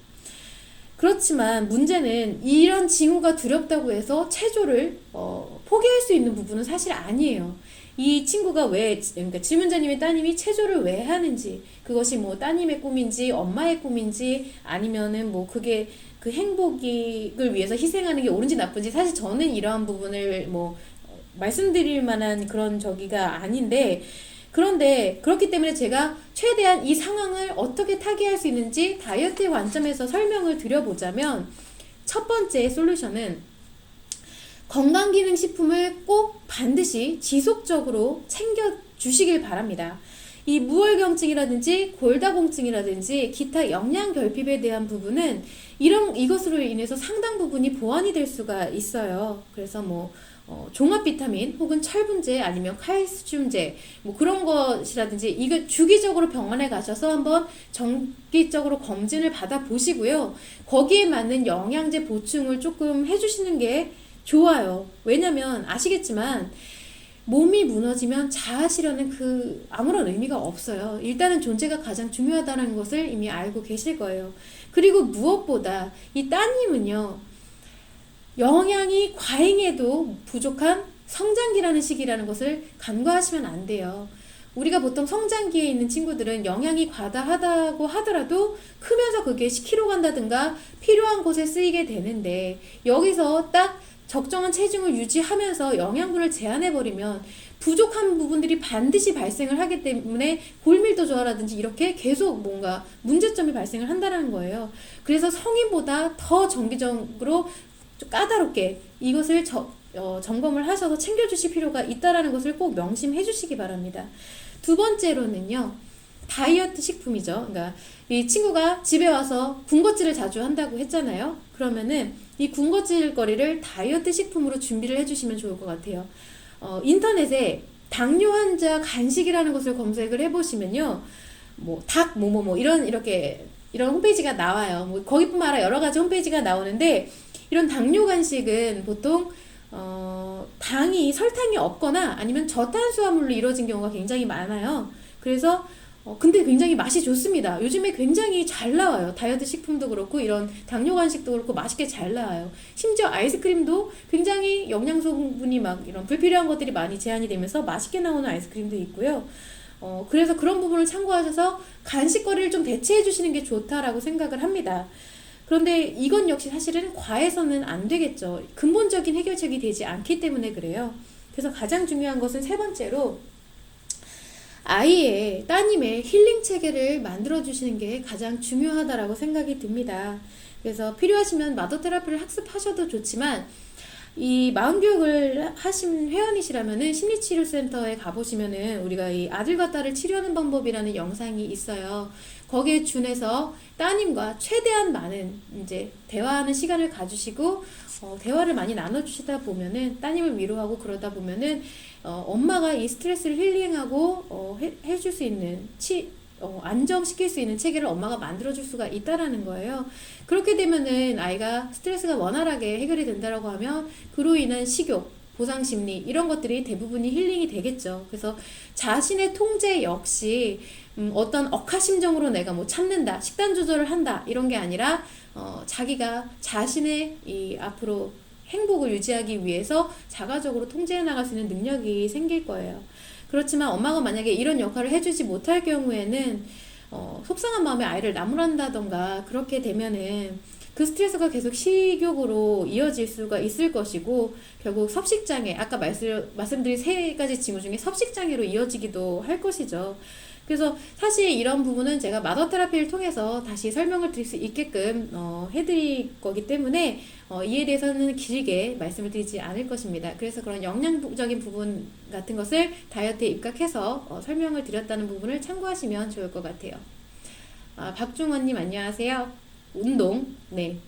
그렇지만 문제는 이런 징후가 두렵다고 해서 체조를 포기할 수 있는 부분은 사실 아니에요. 이 친구가 그러니까 질문자님의 따님이 체조를 왜 하는지, 그것이 뭐 따님의 꿈인지 엄마의 꿈인지 아니면은 뭐 그게 그 행복을 위해서 희생하는 게 옳은지 나쁜지 사실 저는 이러한 부분을 뭐 말씀드릴 만한 그런 저기가 아닌데, 그런데 그렇기 때문에 제가 최대한 이 상황을 어떻게 타개할 수 있는지 다이어트의 관점에서 설명을 드려보자면, 첫 번째 솔루션은 건강기능식품을 꼭 반드시 지속적으로 챙겨 주시길 바랍니다. 이 무월경증이라든지 골다공증이라든지 기타 영양결핍에 대한 부분은 이것으로 인해서 상당 부분이 보완이 될 수가 있어요. 그래서 뭐 종합 비타민 혹은 철분제 아니면 칼슘제 뭐 그런 것이라든지 이거 주기적으로 병원에 가셔서 한번 정기적으로 검진을 받아 보시고요. 거기에 맞는 영양제 보충을 조금 해주시는 게 좋아요. 왜냐면 아시겠지만 몸이 무너지면 자아실현은 아무런 의미가 없어요. 일단은 존재가 가장 중요하다는 것을 이미 알고 계실 거예요. 그리고 무엇보다 이 따님은요, 영양이 과잉해도 부족한 성장기라는 시기라는 것을 간과하시면 안 돼요. 우리가 보통 성장기에 있는 친구들은 영양이 과다하다고 하더라도 크면서 그게 10kg 간다든가 필요한 곳에 쓰이게 되는데, 여기서 딱 적정한 체중을 유지하면서 영양분을 제한해버리면 부족한 부분들이 반드시 발생을 하기 때문에 골밀도 저하라든지 이렇게 계속 뭔가 문제점이 발생을 한다는 거예요. 그래서 성인보다 더 정기적으로 좀 까다롭게 이것을 점검을 하셔서 챙겨주실 필요가 있다는 것을 꼭 명심해 주시기 바랍니다. 두 번째로는요, 다이어트 식품이죠. 그러니까 이 친구가 집에 와서 군것질을 자주 한다고 했잖아요. 그러면은 이 군것질 거리를 다이어트 식품으로 준비를 해주시면 좋을 것 같아요. 인터넷에 당뇨 환자 간식이라는 것을 검색을 해보시면요, 뭐 닭 뭐뭐뭐 이런 홈페이지가 나와요. 뭐 거기뿐만 아니라 여러 가지 홈페이지가 나오는데, 이런 당뇨 간식은 보통 당이 설탕이 없거나 아니면 저탄수화물로 이루어진 경우가 굉장히 많아요. 그래서 근데 굉장히 맛이 좋습니다. 요즘에 굉장히 잘 나와요. 다이어트 식품도 그렇고 이런 당뇨 간식도 그렇고 맛있게 잘 나와요. 심지어 아이스크림도 굉장히 영양소분이 막 이런 불필요한 것들이 많이 제한이 되면서 맛있게 나오는 아이스크림도 있고요. 그래서 그런 부분을 참고하셔서 간식거리를 좀 대체해 주시는 게 좋다라고 생각을 합니다. 그런데 이건 역시 사실은 과해서는 안 되겠죠. 근본적인 해결책이 되지 않기 때문에 그래요. 그래서 가장 중요한 것은 세 번째로 아이의, 따님의 힐링 체계를 만들어 주시는 게 가장 중요하다라고 생각이 듭니다. 그래서 필요하시면 마더 테라피를 학습하셔도 좋지만, 이 마음교육을 하신 회원이시라면은 심리치료센터에 가보시면은 우리가 이 아들과 딸을 치료하는 방법이라는 영상이 있어요. 거기에 준해서 따님과 최대한 많은 이제 대화하는 시간을 가주시고 대화를 많이 나눠주시다 보면은 따님을 위로하고 그러다 보면은 엄마가 이 스트레스를 힐링하고 해줄 수 있는 안정시킬 수 있는 체계를 엄마가 만들어줄 수가 있다라는 거예요. 그렇게 되면은 아이가 스트레스가 원활하게 해결이 된다라고 하면 그로 인한 식욕, 보상 심리 이런 것들이 대부분이 힐링이 되겠죠. 그래서 자신의 통제 역시 어떤 억하심정으로 내가 뭐 참는다, 식단 조절을 한다 이런 게 아니라 자기가 자신의 이 앞으로 행복을 유지하기 위해서 자가적으로 통제해 나갈 수 있는 능력이 생길 거예요. 그렇지만 엄마가 만약에 이런 역할을 해주지 못할 경우에는 속상한 마음에 아이를 나무란다던가 그렇게 되면은 그 스트레스가 계속 식욕으로 이어질 수가 있을 것이고 결국 섭식장애, 아까 말씀드린 세 가지 징후 중에 섭식장애로 이어지기도 할 것이죠. 그래서 사실 이런 부분은 제가 마더 테라피를 통해서 다시 설명을 드릴 수 있게끔 해드릴 거기 때문에 이에 대해서는 길게 말씀을 드리지 않을 것입니다. 그래서 그런 영양적인 부분 같은 것을 다이어트에 입각해서 설명을 드렸다는 부분을 참고하시면 좋을 것 같아요. 박중원님 안녕하세요. 운동, 네.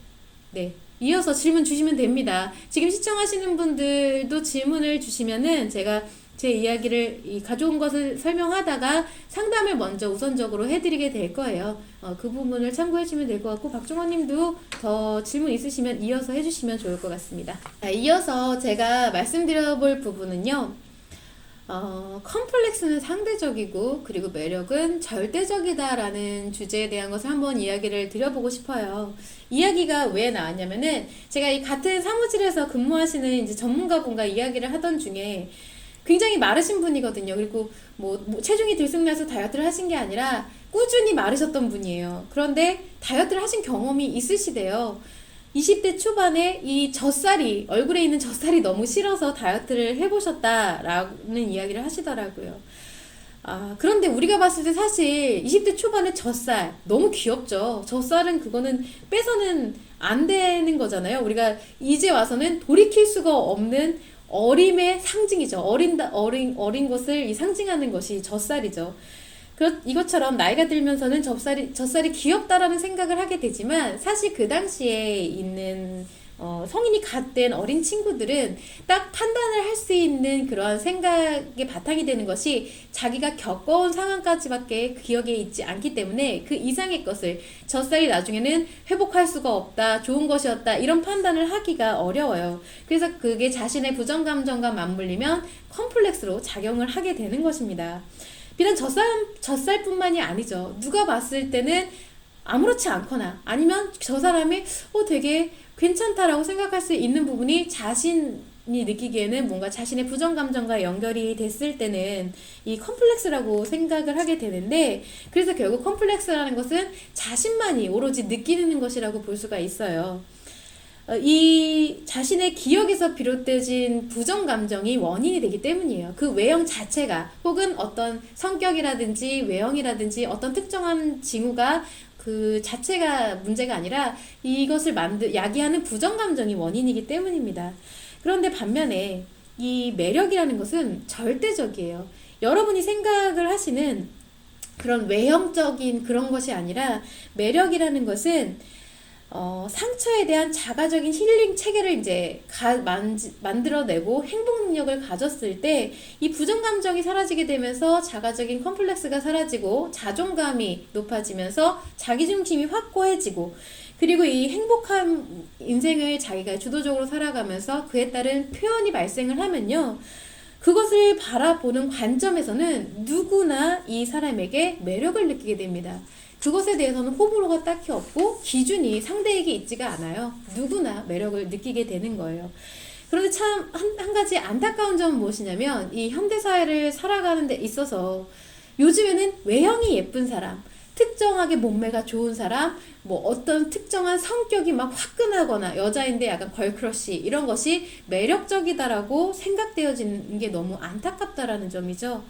이어서 질문 주시면 됩니다. 지금 시청하시는 분들도 질문을 주시면은 제가 제 이야기를 가져온 것을 설명하다가 상담을 먼저 우선적으로 해드리게 될 거예요. 그 부분을 참고해 주시면 될 것 같고 박종원 님도 더 질문 있으시면 이어서 해주시면 좋을 것 같습니다. 이어서 제가 말씀드려 볼 부분은요. 컴플렉스는 상대적이고 그리고 매력은 절대적이다라는 주제에 대한 것을 한번 이야기를 드려보고 싶어요. 이야기가 왜 나왔냐면은 제가 이 같은 사무실에서 근무하시는 이제 전문가분과 이야기를 하던 중에 굉장히 마르신 분이거든요. 그리고 뭐 체중이 들쑥날쑥 다이어트를 하신 게 아니라 꾸준히 마르셨던 분이에요. 그런데 다이어트를 하신 경험이 있으시대요. 20대 초반에 이 젖살이, 얼굴에 있는 젖살이 너무 싫어서 다이어트를 해보셨다라는 이야기를 하시더라고요. 그런데 우리가 봤을 때 사실 20대 초반에 젖살, 너무 귀엽죠. 젖살은 그거는 빼서는 안 되는 거잖아요. 우리가 이제 와서는 돌이킬 수가 없는 어림의 상징이죠. 어린 것을 상징하는 것이 젖살이죠. 이것처럼 나이가 들면서는 젖살이 귀엽다라는 생각을 하게 되지만 사실 그 당시에 있는 성인이 갓 된 어린 친구들은 딱 판단을 할 수 있는 그러한 생각의 바탕이 되는 것이 자기가 겪어온 상황까지밖에 기억에 있지 않기 때문에 그 이상의 것을 젖살이 나중에는 회복할 수가 없다, 좋은 것이었다 이런 판단을 하기가 어려워요. 그래서 그게 자신의 부정감정과 맞물리면 컴플렉스로 작용을 하게 되는 것입니다. 비단 젖살뿐만이 아니죠. 누가 봤을 때는 아무렇지 않거나 아니면 저 사람이 되게 괜찮다라고 생각할 수 있는 부분이 자신이 느끼기에는 뭔가 자신의 부정감정과 연결이 됐을 때는 이 컴플렉스라고 생각을 하게 되는데 그래서 결국 컴플렉스라는 것은 자신만이 오로지 느끼는 것이라고 볼 수가 있어요. 이 자신의 기억에서 비롯되진 부정감정이 원인이 되기 때문이에요. 그 외형 자체가 혹은 어떤 성격이라든지 외형이라든지 어떤 특정한 징후가 그 자체가 문제가 아니라 이것을 야기하는 부정감정이 원인이기 때문입니다. 그런데 반면에 이 매력이라는 것은 절대적이에요. 여러분이 생각을 하시는 그런 외형적인 그런 것이 아니라 매력이라는 것은 상처에 대한 자가적인 힐링 체계를 이제 만들어내고 행복 능력을 가졌을 때 이 부정감정이 사라지게 되면서 자가적인 컴플렉스가 사라지고 자존감이 높아지면서 자기중심이 확고해지고 그리고 이 행복한 인생을 자기가 주도적으로 살아가면서 그에 따른 표현이 발생을 하면요. 그것을 바라보는 관점에서는 누구나 이 사람에게 매력을 느끼게 됩니다. 그것에 대해서는 호불호가 딱히 없고 기준이 상대에게 있지가 않아요. 누구나 매력을 느끼게 되는 거예요. 그런데 참 한 가지 안타까운 점은 무엇이냐면 이 현대사회를 살아가는 데 있어서 요즘에는 외형이 예쁜 사람, 특정하게 몸매가 좋은 사람, 뭐 어떤 특정한 성격이 막 화끈하거나 여자인데 약간 걸크러쉬 이런 것이 매력적이다라고 생각되어지는 게 너무 안타깝다라는 점이죠.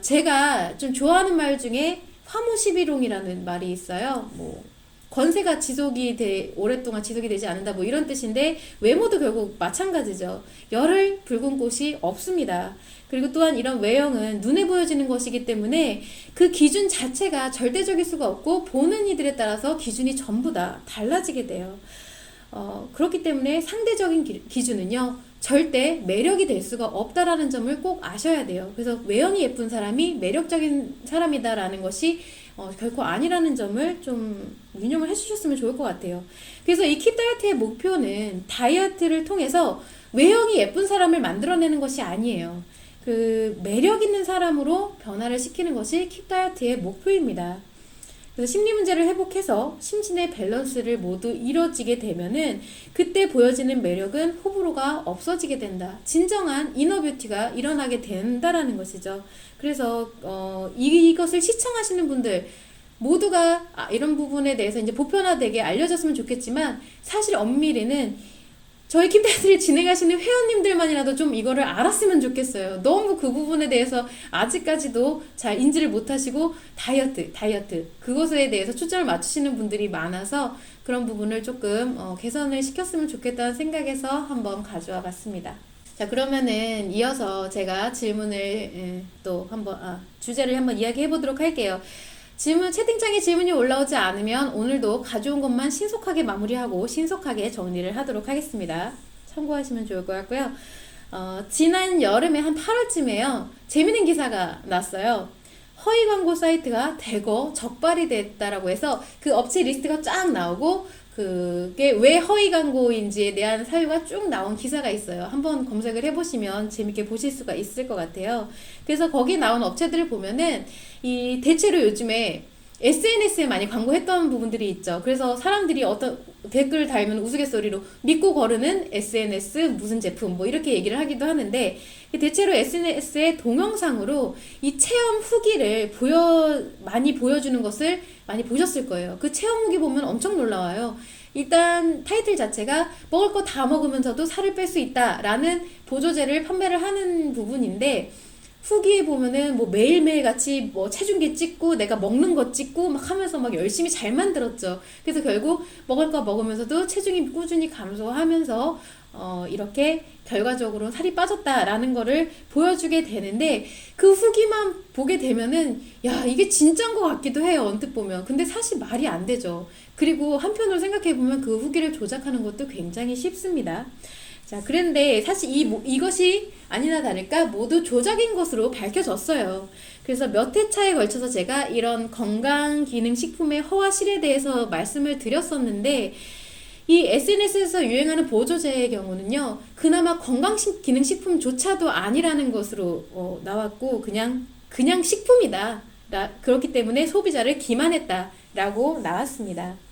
제가 좀 좋아하는 말 중에 화무시비롱이라는 말이 있어요. 뭐 권세가 오랫동안 지속이 되지 않는다 뭐 이런 뜻인데 외모도 결국 마찬가지죠. 열을 붉은 곳이 없습니다. 그리고 또한 이런 외형은 눈에 보여지는 것이기 때문에 그 기준 자체가 절대적일 수가 없고 보는 이들에 따라서 기준이 전부 다 달라지게 돼요. 그렇기 때문에 상대적인 기준은요 절대 매력이 될 수가 없다라는 점을 꼭 아셔야 돼요. 그래서 외형이 예쁜 사람이 매력적인 사람이다라는 것이 결코 아니라는 점을 좀 유념을 해주셨으면 좋을 것 같아요. 그래서 이 킵 다이어트의 목표는 다이어트를 통해서 외형이 예쁜 사람을 만들어내는 것이 아니에요. 그 매력 있는 사람으로 변화를 시키는 것이 킵 다이어트의 목표입니다. 그래서 심리 문제를 회복해서 심신의 밸런스를 모두 이뤄지게 되면은 그때 보여지는 매력은 호불호가 없어지게 된다. 진정한 이너 뷰티가 일어나게 된다라는 것이죠. 그래서 이것을 시청하시는 분들 모두가 이런 부분에 대해서 이제 보편화되게 알려졌으면 좋겠지만, 사실 엄밀히는 저희 킵다이어트를 진행하시는 회원님들만이라도 좀 이거를 알았으면 좋겠어요. 너무 그 부분에 대해서 아직까지도 잘 인지를 못하시고 다이어트 그것에 대해서 초점을 맞추시는 분들이 많아서 그런 부분을 조금 개선을 시켰으면 좋겠다는 생각에서 한번 가져와 봤습니다. 자, 그러면은 이어서 제가 질문을 또 한번 주제를 한번 이야기해 보도록 할게요. 채팅창에 질문이 올라오지 않으면 오늘도 가져온 것만 신속하게 마무리하고 신속하게 정리를 하도록 하겠습니다. 참고하시면 좋을 것 같고요. 지난 여름에 한 8월쯤에요. 재밌는 기사가 났어요. 허위 광고 사이트가 대거 적발이 됐다라고 해서 그 업체 리스트가 쫙 나오고 그게 왜 허위 광고인지에 대한 사유가 쭉 나온 기사가 있어요. 한번 검색을 해보시면 재밌게 보실 수가 있을 것 같아요. 그래서 거기 나온 업체들을 보면은 대체로 요즘에 SNS에 많이 광고했던 부분들이 있죠. 그래서 사람들이 어떤 댓글을 달면 우스갯소리로 믿고 거르는 SNS 무슨 제품 뭐 이렇게 얘기를 하기도 하는데, 대체로 SNS의 동영상으로 이 체험 후기를 많이 보여주는 것을 많이 보셨을 거예요. 그 체험 후기 보면 엄청 놀라워요. 일단 타이틀 자체가 먹을 거 다 먹으면서도 살을 뺄 수 있다라는 보조제를 판매를 하는 부분인데, 후기에 보면은 뭐 매일매일 같이 뭐 체중계 찍고 내가 먹는 거 찍고 막 하면서 막 열심히 잘 만들었죠. 그래서 결국 먹을 거 먹으면서도 체중이 꾸준히 감소하면서 이렇게 결과적으로 살이 빠졌다라는 거를 보여주게 되는데, 그 후기만 보게 되면은 야, 이게 진짜인 것 같기도 해요. 언뜻 보면. 근데 사실 말이 안 되죠. 그리고 한편으로 생각해 보면 그 후기를 조작하는 것도 굉장히 쉽습니다. 자, 그런데 사실 이것이 아니나 다를까 모두 조작인 것으로 밝혀졌어요. 그래서 몇 회차에 걸쳐서 제가 이런 건강기능식품의 허와 실에 대해서 말씀을 드렸었는데, 이 SNS에서 유행하는 보조제의 경우는요, 그나마 건강기능식품조차도 아니라는 것으로 나왔고, 그냥 식품이다. 그렇기 때문에 소비자를 기만했다라고 나왔습니다.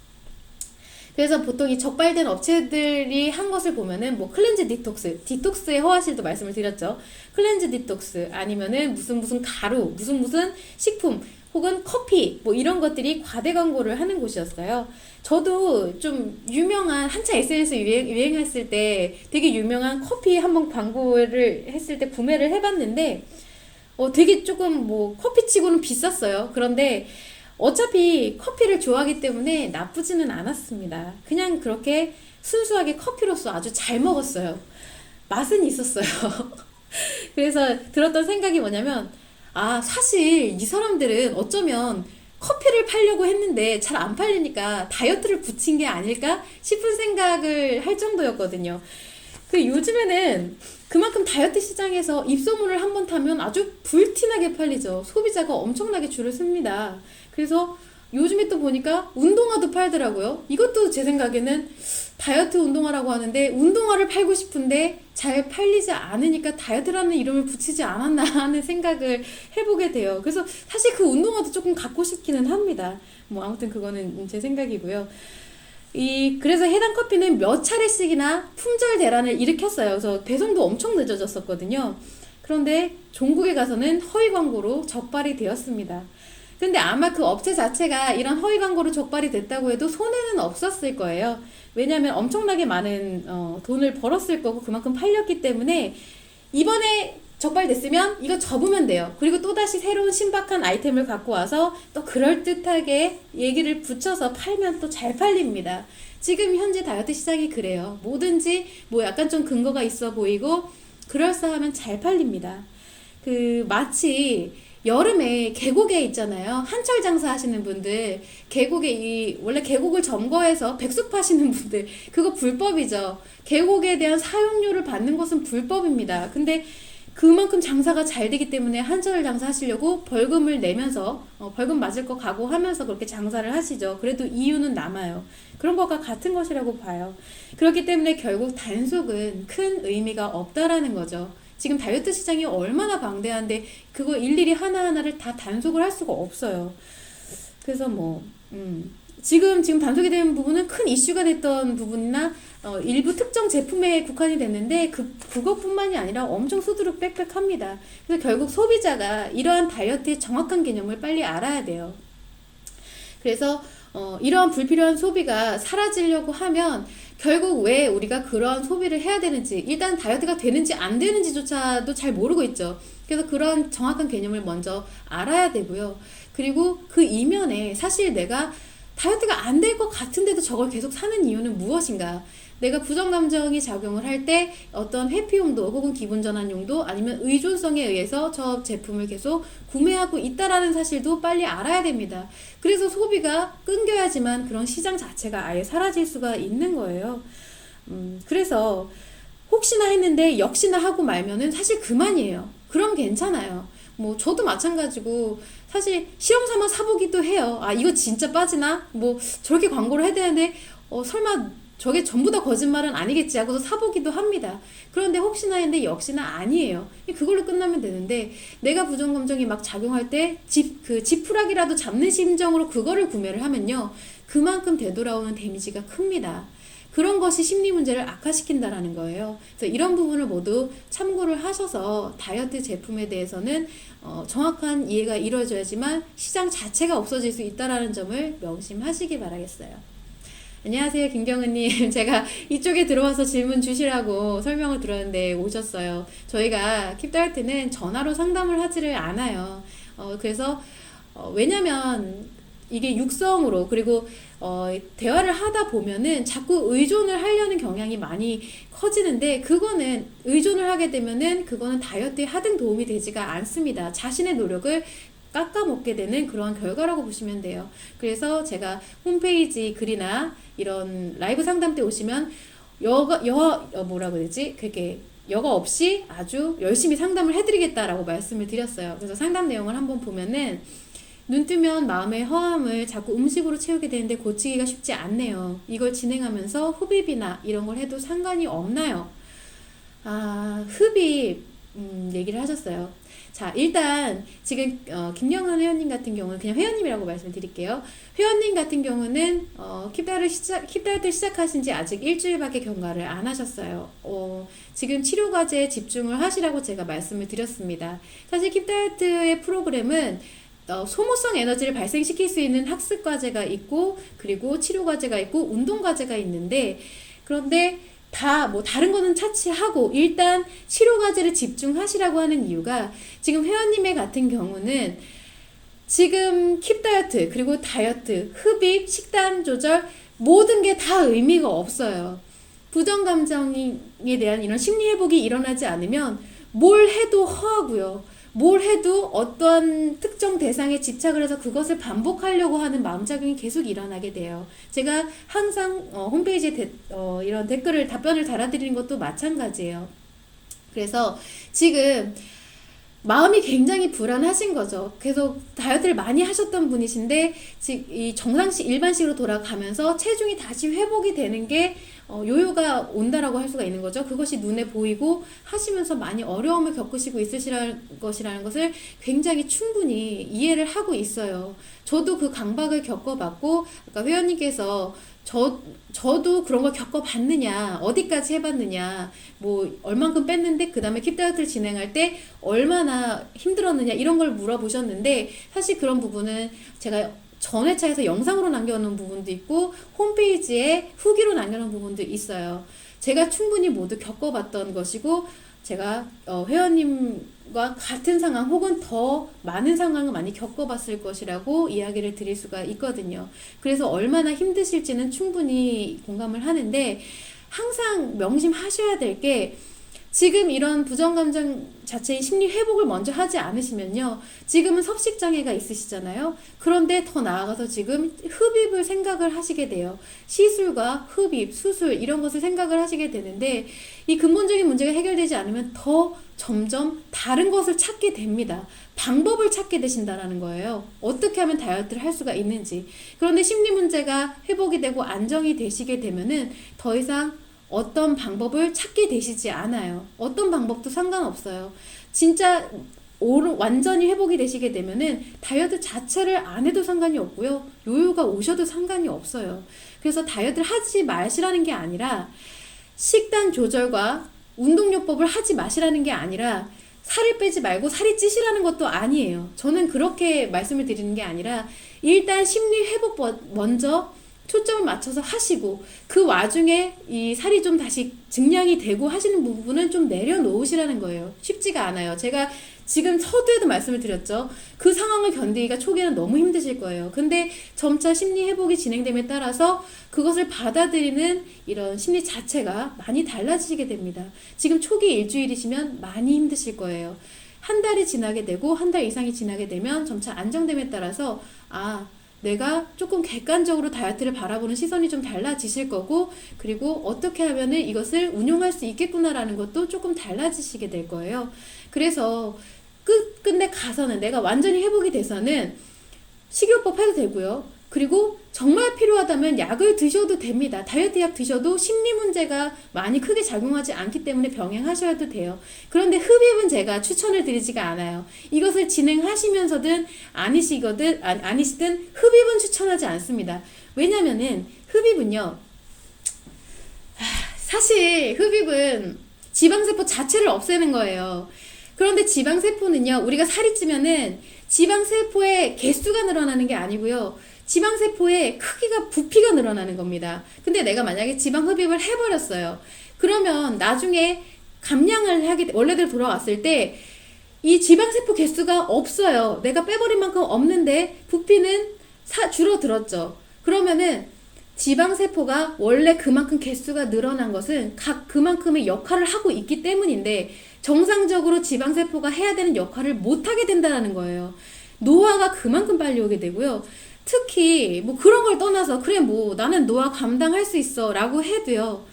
그래서 보통 이 적발된 업체들이 한 것을 보면은 뭐 클렌즈 디톡스의 허와실도 말씀을 드렸죠. 클렌즈 디톡스 아니면은 무슨 가루, 무슨 식품 혹은 커피 뭐 이런 것들이 과대 광고를 하는 곳이었어요. 저도 좀 유명한 한참 SNS 유행했을 때 되게 유명한 커피 한번 광고를 했을 때 구매를 해봤는데 되게 조금 뭐 커피치고는 비쌌어요. 그런데 어차피 커피를 좋아하기 때문에 나쁘지는 않았습니다. 그냥 그렇게 순수하게 커피로서 아주 잘 먹었어요. 맛은 있었어요. 그래서 들었던 생각이 뭐냐면, 사실 이 사람들은 어쩌면 커피를 팔려고 했는데 잘 안 팔리니까 다이어트를 붙인 게 아닐까 싶은 생각을 할 정도였거든요. 요즘에는 그만큼 다이어트 시장에서 입소문을 한번 타면 아주 불티나게 팔리죠. 소비자가 엄청나게 줄을 섭니다. 그래서 요즘에 또 보니까 운동화도 팔더라고요. 이것도 제 생각에는 다이어트 운동화라고 하는데 운동화를 팔고 싶은데 잘 팔리지 않으니까 다이어트라는 이름을 붙이지 않았나 하는 생각을 해보게 돼요. 그래서 사실 그 운동화도 조금 갖고 싶기는 합니다. 뭐 아무튼 그거는 제 생각이고요. 그래서 해당 커피는 몇 차례씩이나 품절 대란을 일으켰어요. 그래서 배송도 엄청 늦어졌었거든요. 그런데 종국에 가서는 허위 광고로 적발이 되었습니다. 근데 아마 그 업체 자체가 이런 허위 광고로 적발이 됐다고 해도 손해는 없었을 거예요. 왜냐하면 엄청나게 많은 돈을 벌었을 거고 그만큼 팔렸기 때문에 이번에 적발됐으면 이거 접으면 돼요. 그리고 또다시 새로운 신박한 아이템을 갖고 와서 또 그럴듯하게 얘기를 붙여서 팔면 또 잘 팔립니다. 지금 현재 다이어트 시장이 그래요. 뭐든지 뭐 약간 좀 근거가 있어 보이고 그럴싸하면 잘 팔립니다. 마치 여름에 계곡에 있잖아요. 한철 장사 하시는 분들, 계곡에 원래 계곡을 점거해서 백숙 파시는 분들, 그거 불법이죠. 계곡에 대한 사용료를 받는 것은 불법입니다. 근데 그만큼 장사가 잘 되기 때문에 한철 장사 하시려고 벌금을 내면서 벌금 맞을 거 각오하면서 그렇게 장사를 하시죠. 그래도 이유는 남아요. 그런 것과 같은 것이라고 봐요. 그렇기 때문에 결국 단속은 큰 의미가 없다라는 거죠. 지금 다이어트 시장이 얼마나 방대한데 그거 일일이 하나하나를 다 단속을 할 수가 없어요. 그래서 지금 단속이 된 부분은 큰 이슈가 됐던 부분이나 일부 특정 제품에 국한이 됐는데 그것뿐만이 아니라 엄청 수두룩 빽빽합니다. 그래서 결국 소비자가 이러한 다이어트의 정확한 개념을 빨리 알아야 돼요. 그래서 이러한 불필요한 소비가 사라지려고 하면 결국 왜 우리가 그러한 소비를 해야 되는지, 일단 다이어트가 되는지 안 되는지조차도 잘 모르고 있죠. 그래서 그런 정확한 개념을 먼저 알아야 되고요. 그리고 그 이면에 사실 내가 다이어트가 안 될 것 같은데도 저걸 계속 사는 이유는 무엇인가? 내가 부정감정이 작용을 할 때 어떤 회피용도 혹은 기분전환용도 아니면 의존성에 의해서 저 제품을 계속 구매하고 있다라는 사실도 빨리 알아야 됩니다. 그래서 소비가 끊겨야지만 그런 시장 자체가 아예 사라질 수가 있는 거예요. 그래서 혹시나 했는데 역시나 하고 말면은 사실 그만이에요. 그럼 괜찮아요. 저도 마찬가지고 사실 실험 삼아 사보기도 해요. 아, 이거 진짜 빠지나? 저렇게 광고를 해야 되는데 설마 저게 전부 다 거짓말은 아니겠지 하고서 사보기도 합니다. 그런데 혹시나 했는데 역시나 아니에요. 그걸로 끝나면 되는데 내가 부정감정이 막 작용할 때 지푸라기라도 잡는 심정으로 그거를 구매를 하면요, 그만큼 되돌아오는 데미지가 큽니다. 그런 것이 심리 문제를 악화시킨다라는 거예요. 그래서 이런 부분을 모두 참고를 하셔서 다이어트 제품에 대해서는 정확한 이해가 이루어져야지만 시장 자체가 없어질 수 있다라는 점을 명심하시기 바라겠어요. 안녕하세요, 김경은님. 제가 이쪽에 들어와서 질문 주시라고 설명을 들었는데 오셨어요. 저희가 킵다이어트는 전화로 상담을 하지를 않아요. 그래서 왜냐면 이게 육성으로 그리고 대화를 하다 보면은 자꾸 의존을 하려는 경향이 많이 커지는데, 그거는 의존을 하게 되면은 그거는 다이어트에 하등 도움이 되지가 않습니다. 자신의 노력을 깎아먹게 되는 그런 결과라고 보시면 돼요. 그래서 제가 홈페이지 글이나 이런 라이브 상담 때 오시면 그렇게 여과 없이 아주 열심히 상담을 해드리겠다라고 말씀을 드렸어요. 그래서 상담 내용을 한번 보면은 눈 뜨면 마음의 허함을 자꾸 음식으로 채우게 되는데 고치기가 쉽지 않네요. 이걸 진행하면서 흡입이나 이런 걸 해도 상관이 없나요? 흡입 얘기를 하셨어요. 자, 일단 지금 김영은 회원님 같은 경우는 그냥 회원님이라고 말씀을 드릴게요. 회원님 같은 경우는 킵다이어트 시작하신 지 아직 일주일밖에 경과를 안 하셨어요. 지금 치료 과제에 집중을 하시라고 제가 말씀을 드렸습니다. 사실 킵다이어트의 프로그램은 소모성 에너지를 발생시킬 수 있는 학습 과제가 있고, 그리고 치료 과제가 있고, 운동 과제가 있는데, 그런데 다른 거는 차치하고 일단 치료 과제를 집중하시라고 하는 이유가, 지금 회원님의 같은 경우는 지금 킵다이어트 그리고 다이어트, 흡입, 식단 조절 모든 게 다 의미가 없어요. 부정감정에 대한 이런 심리 회복이 일어나지 않으면 뭘 해도 허하고요. 뭘 해도 어떠한 특정 대상에 집착을 해서 그것을 반복하려고 하는 마음작용이 계속 일어나게 돼요. 제가 항상 홈페이지에 이런 답변을 달아드리는 것도 마찬가지예요. 그래서 지금 마음이 굉장히 불안하신 거죠. 계속 다이어트를 많이 하셨던 분이신데 이 정상식 일반식으로 돌아가면서 체중이 다시 회복이 되는 게 요요가 온다라고 할 수가 있는 거죠. 그것이 눈에 보이고 하시면서 많이 어려움을 겪으시고 있으시라는 것을 굉장히 충분히 이해를 하고 있어요. 저도 그 강박을 겪어봤고, 아까 회원님께서 저도 그런 걸 겪어봤느냐, 어디까지 해봤느냐, 얼만큼 뺐는데 그 다음에 킵다이어트를 진행할 때 얼마나 힘들었느냐, 이런 걸 물어보셨는데, 사실 그런 부분은 제가 전회차에서 영상으로 남겨놓은 부분도 있고 홈페이지에 후기로 남겨놓은 부분도 있어요. 제가 충분히 모두 겪어봤던 것이고, 제가 회원님과 같은 상황 혹은 더 많은 상황을 많이 겪어봤을 것이라고 이야기를 드릴 수가 있거든요. 그래서 얼마나 힘드실지는 충분히 공감을 하는데, 항상 명심하셔야 될 게, 지금 이런 부정감정 자체의 심리 회복을 먼저 하지 않으시면요. 지금은 섭식장애가 있으시잖아요. 그런데 더 나아가서 지금 흡입을 생각을 하시게 돼요. 시술과 흡입, 수술 이런 것을 생각을 하시게 되는데 이 근본적인 문제가 해결되지 않으면 더 점점 다른 것을 찾게 됩니다. 방법을 찾게 되신다라는 거예요. 어떻게 하면 다이어트를 할 수가 있는지. 그런데 심리 문제가 회복이 되고 안정이 되시게 되면은 더 이상 어떤 방법을 찾게 되시지 않아요. 어떤 방법도 상관없어요. 진짜 완전히 회복이 되시게 되면은 다이어트 자체를 안 해도 상관이 없고요. 요요가 오셔도 상관이 없어요. 그래서 다이어트를 하지 마시라는 게 아니라 식단 조절과 운동요법을 하지 마시라는 게 아니라 살을 빼지 말고 살이 찌시라는 것도 아니에요. 저는 그렇게 말씀을 드리는 게 아니라 일단 심리 회복 먼저 초점을 맞춰서 하시고 그 와중에 이 살이 좀 다시 증량이 되고 하시는 부분은 좀 내려놓으시라는 거예요. 쉽지가 않아요. 제가 지금 서두에도 말씀을 드렸죠. 그 상황을 견디기가 초기에는 너무 힘드실 거예요. 근데 점차 심리 회복이 진행됨에 따라서 그것을 받아들이는 이런 심리 자체가 많이 달라지게 됩니다. 지금 초기 일주일이시면 많이 힘드실 거예요. 한 달이 지나게 되고 한 달 이상이 지나게 되면 점차 안정됨에 따라서 내가 조금 객관적으로 다이어트를 바라보는 시선이 좀 달라지실 거고 그리고 어떻게 하면은 이것을 운용할 수 있겠구나라는 것도 조금 달라지시게 될 거예요. 그래서 끝내 가서는 내가 완전히 회복이 돼서는 식이요법 해도 되고요. 그리고 정말 필요하다면 약을 드셔도 됩니다. 다이어트 약 드셔도 심리 문제가 많이 크게 작용하지 않기 때문에 병행하셔도 돼요. 그런데 흡입은 제가 추천을 드리지가 않아요. 이것을 진행하시면서든 아니시든 흡입은 추천하지 않습니다. 왜냐면은 흡입은요. 사실 흡입은 지방세포 자체를 없애는 거예요. 그런데 지방세포는요. 우리가 살이 찌면은 지방세포의 개수가 늘어나는 게 아니고요. 지방세포의 크기가 부피가 늘어나는 겁니다. 근데 내가 만약에 지방 흡입을 해버렸어요. 그러면 나중에 감량을 원래대로 돌아왔을 때 이 지방세포 개수가 없어요. 내가 빼버린 만큼 없는데 부피는 줄어들었죠. 그러면은 지방세포가 원래 그만큼 개수가 늘어난 것은 각 그만큼의 역할을 하고 있기 때문인데 정상적으로 지방세포가 해야 되는 역할을 못하게 된다는 거예요. 노화가 그만큼 빨리 오게 되고요. 특히 뭐 그런 걸 떠나서 그래 뭐 나는 노화 감당할 수 있어 라고 해도요.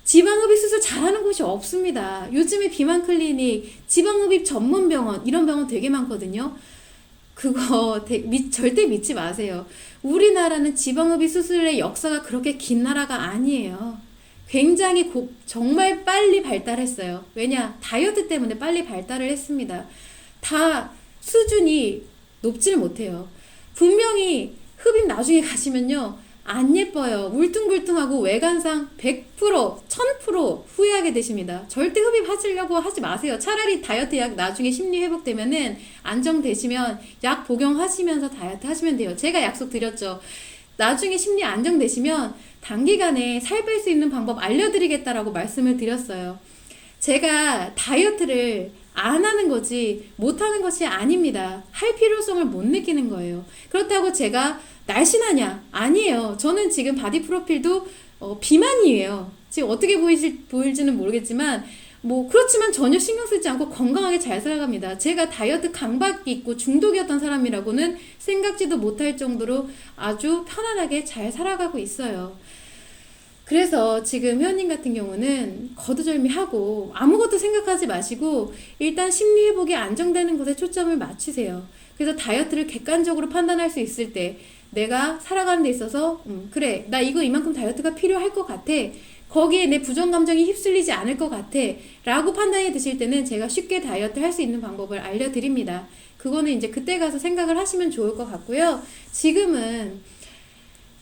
지방흡입 수술 잘하는 곳이 없습니다. 요즘에 비만 클리닉, 지방흡입 전문 병원 이런 병원 되게 많거든요. 그거 절대 믿지 마세요. 우리나라는 지방흡입 수술의 역사가 그렇게 긴 나라가 아니에요. 굉장히 정말 빨리 발달했어요. 왜냐? 다이어트 때문에 빨리 발달을 했습니다. 다 수준이 높지를 못해요. 분명히 흡입 나중에 가시면요. 안 예뻐요. 울퉁불퉁하고 외관상 100%, 1000% 후회하게 되십니다. 절대 흡입하시려고 하지 마세요. 차라리 다이어트 약 나중에 심리 회복되면은 안정되시면 약 복용하시면서 다이어트 하시면 돼요. 제가 약속 드렸죠. 나중에 심리 안정되시면 단기간에 살 뺄 수 있는 방법 알려드리겠다라고 말씀을 드렸어요. 제가 다이어트를 안 하는 거지 못하는 것이 아닙니다. 할 필요성을 못 느끼는 거예요. 그렇다고 제가 날씬하냐? 아니에요. 저는 지금 바디 프로필도 비만이에요. 지금 어떻게 보일지는 모르겠지만 그렇지만 전혀 신경 쓰지 않고 건강하게 잘 살아갑니다. 제가 다이어트 강박이 있고 중독이었던 사람이라고는 생각지도 못할 정도로 아주 편안하게 잘 살아가고 있어요. 그래서 지금 회원님 같은 경우는 거두절미하고 아무것도 생각하지 마시고 일단 심리 회복이 안정되는 것에 초점을 맞추세요. 그래서 다이어트를 객관적으로 판단할 수 있을 때 내가 살아가는 데 있어서 그래 나 이만큼 다이어트가 필요할 것 같아. 거기에 내 부정감정이 휩쓸리지 않을 것 같아 라고 판단이 드실 때는 제가 쉽게 다이어트 할 수 있는 방법을 알려드립니다. 그거는 이제 그때 가서 생각을 하시면 좋을 것 같고요. 지금은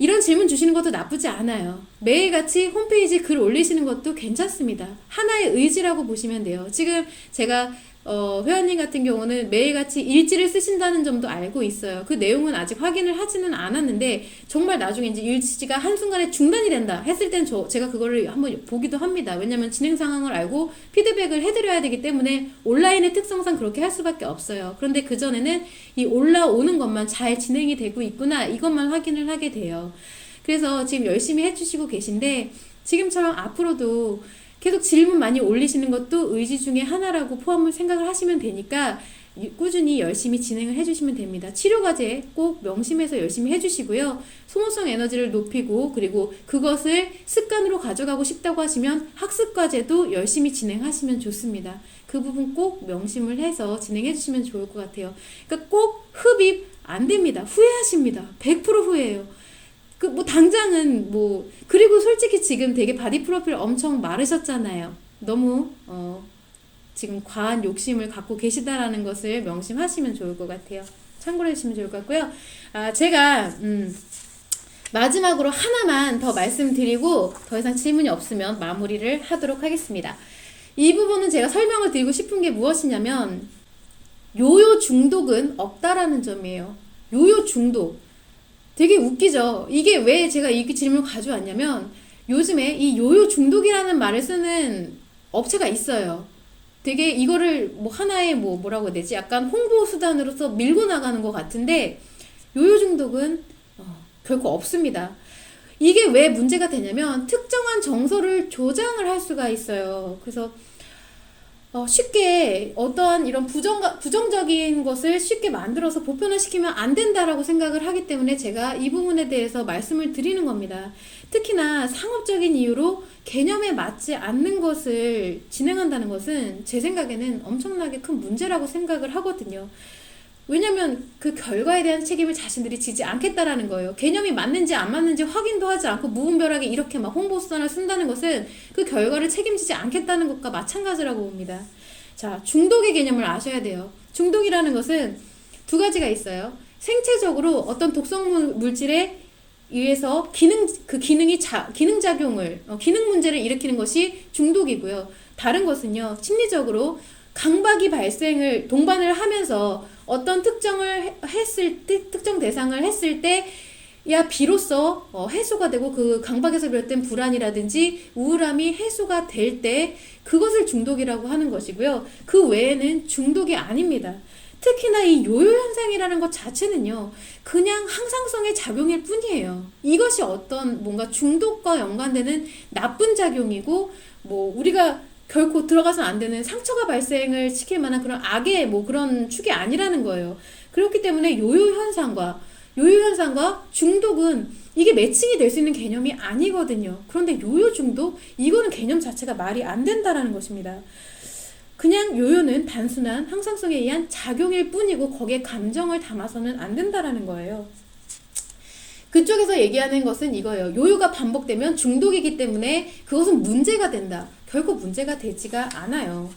이런 질문 주시는 것도 나쁘지 않아요. 매일같이 홈페이지 글 올리시는 것도 괜찮습니다. 하나의 의지라고 보시면 돼요. 지금 제가 회원님 같은 경우는 매일같이 일지를 쓰신다는 점도 알고 있어요. 그 내용은 아직 확인을 하지는 않았는데 정말 나중에 이제 일지가 한순간에 중단이 된다 했을 땐 제가 그거를 한번 보기도 합니다. 왜냐면 진행 상황을 알고 피드백을 해드려야 되기 때문에 온라인의 특성상 그렇게 할 수밖에 없어요. 그런데 그전에는 이 올라오는 것만 잘 진행이 되고 있구나 이것만 확인을 하게 돼요. 그래서 지금 열심히 해주시고 계신데 지금처럼 앞으로도 계속 질문 많이 올리시는 것도 의지 중에 하나라고 포함을 생각을 하시면 되니까 꾸준히 열심히 진행을 해주시면 됩니다. 치료과제 꼭 명심해서 열심히 해주시고요. 소모성 에너지를 높이고 그리고 그것을 습관으로 가져가고 싶다고 하시면 학습과제도 열심히 진행하시면 좋습니다. 그 부분 꼭 명심을 해서 진행해 주시면 좋을 것 같아요. 그러니까 꼭 흡입 안 됩니다. 후회하십니다. 100% 후회해요. 당장은 그리고 솔직히 지금 되게 바디 프로필 엄청 마르셨잖아요. 너무 지금 과한 욕심을 갖고 계시다라는 것을 명심하시면 좋을 것 같아요. 참고로 해주시면 좋을 것 같고요. 제가 마지막으로 하나만 더 말씀드리고 더 이상 질문이 없으면 마무리를 하도록 하겠습니다. 이 부분은 제가 설명을 드리고 싶은 게 무엇이냐면 요요 중독은 없다라는 점이에요. 요요 중독. 되게 웃기죠? 이게 왜 제가 이 질문을 가져왔냐면 요즘에 이 요요 중독이라는 말을 쓰는 업체가 있어요. 되게 이거를 하나의 뭐라고 해야 되지? 약간 홍보 수단으로서 밀고 나가는 것 같은데 요요 중독은 결코 없습니다. 이게 왜 문제가 되냐면 특정한 정서를 조장을 할 수가 있어요. 그래서 쉽게 어떠한 이런 부정적인 것을 쉽게 만들어서 보편화시키면 안 된다라고 생각을 하기 때문에 제가 이 부분에 대해서 말씀을 드리는 겁니다. 특히나 상업적인 이유로 개념에 맞지 않는 것을 진행한다는 것은 제 생각에는 엄청나게 큰 문제라고 생각을 하거든요. 왜냐면 그 결과에 대한 책임을 자신들이 지지 않겠다라는 거예요. 개념이 맞는지 안 맞는지 확인도 하지 않고 무분별하게 이렇게 막 홍보수단을 쓴다는 것은 그 결과를 책임지지 않겠다는 것과 마찬가지라고 봅니다. 자, 중독의 개념을 아셔야 돼요. 중독이라는 것은 두 가지가 있어요. 생체적으로 어떤 독성 물질에 의해서 기능 문제를 일으키는 것이 중독이고요. 다른 것은요, 심리적으로 강박이 동반을 하면서 어떤 특정 대상을 했을 때, 비로소 해소가 되고 그 강박에서 비롯된 불안이라든지 우울함이 해소가 될 때 그것을 중독이라고 하는 것이고요. 그 외에는 중독이 아닙니다. 특히나 이 요요 현상이라는 것 자체는요, 그냥 항상성의 작용일 뿐이에요. 이것이 어떤 뭔가 중독과 연관되는 나쁜 작용이고, 우리가 결코 들어가서 안 되는 상처가 발생을 시킬 만한 그런 악의 그런 축이 아니라는 거예요. 그렇기 때문에 요요 현상과 중독은 이게 매칭이 될 수 있는 개념이 아니거든요. 그런데 요요 중독, 이거는 개념 자체가 말이 안 된다라는 것입니다. 그냥 요요는 단순한 항상성에 의한 작용일 뿐이고 거기에 감정을 담아서는 안 된다라는 거예요. 그쪽에서 얘기하는 것은 이거예요. 요요가 반복되면 중독이기 때문에 그것은 문제가 된다. 결코 문제가 되지가 않아요.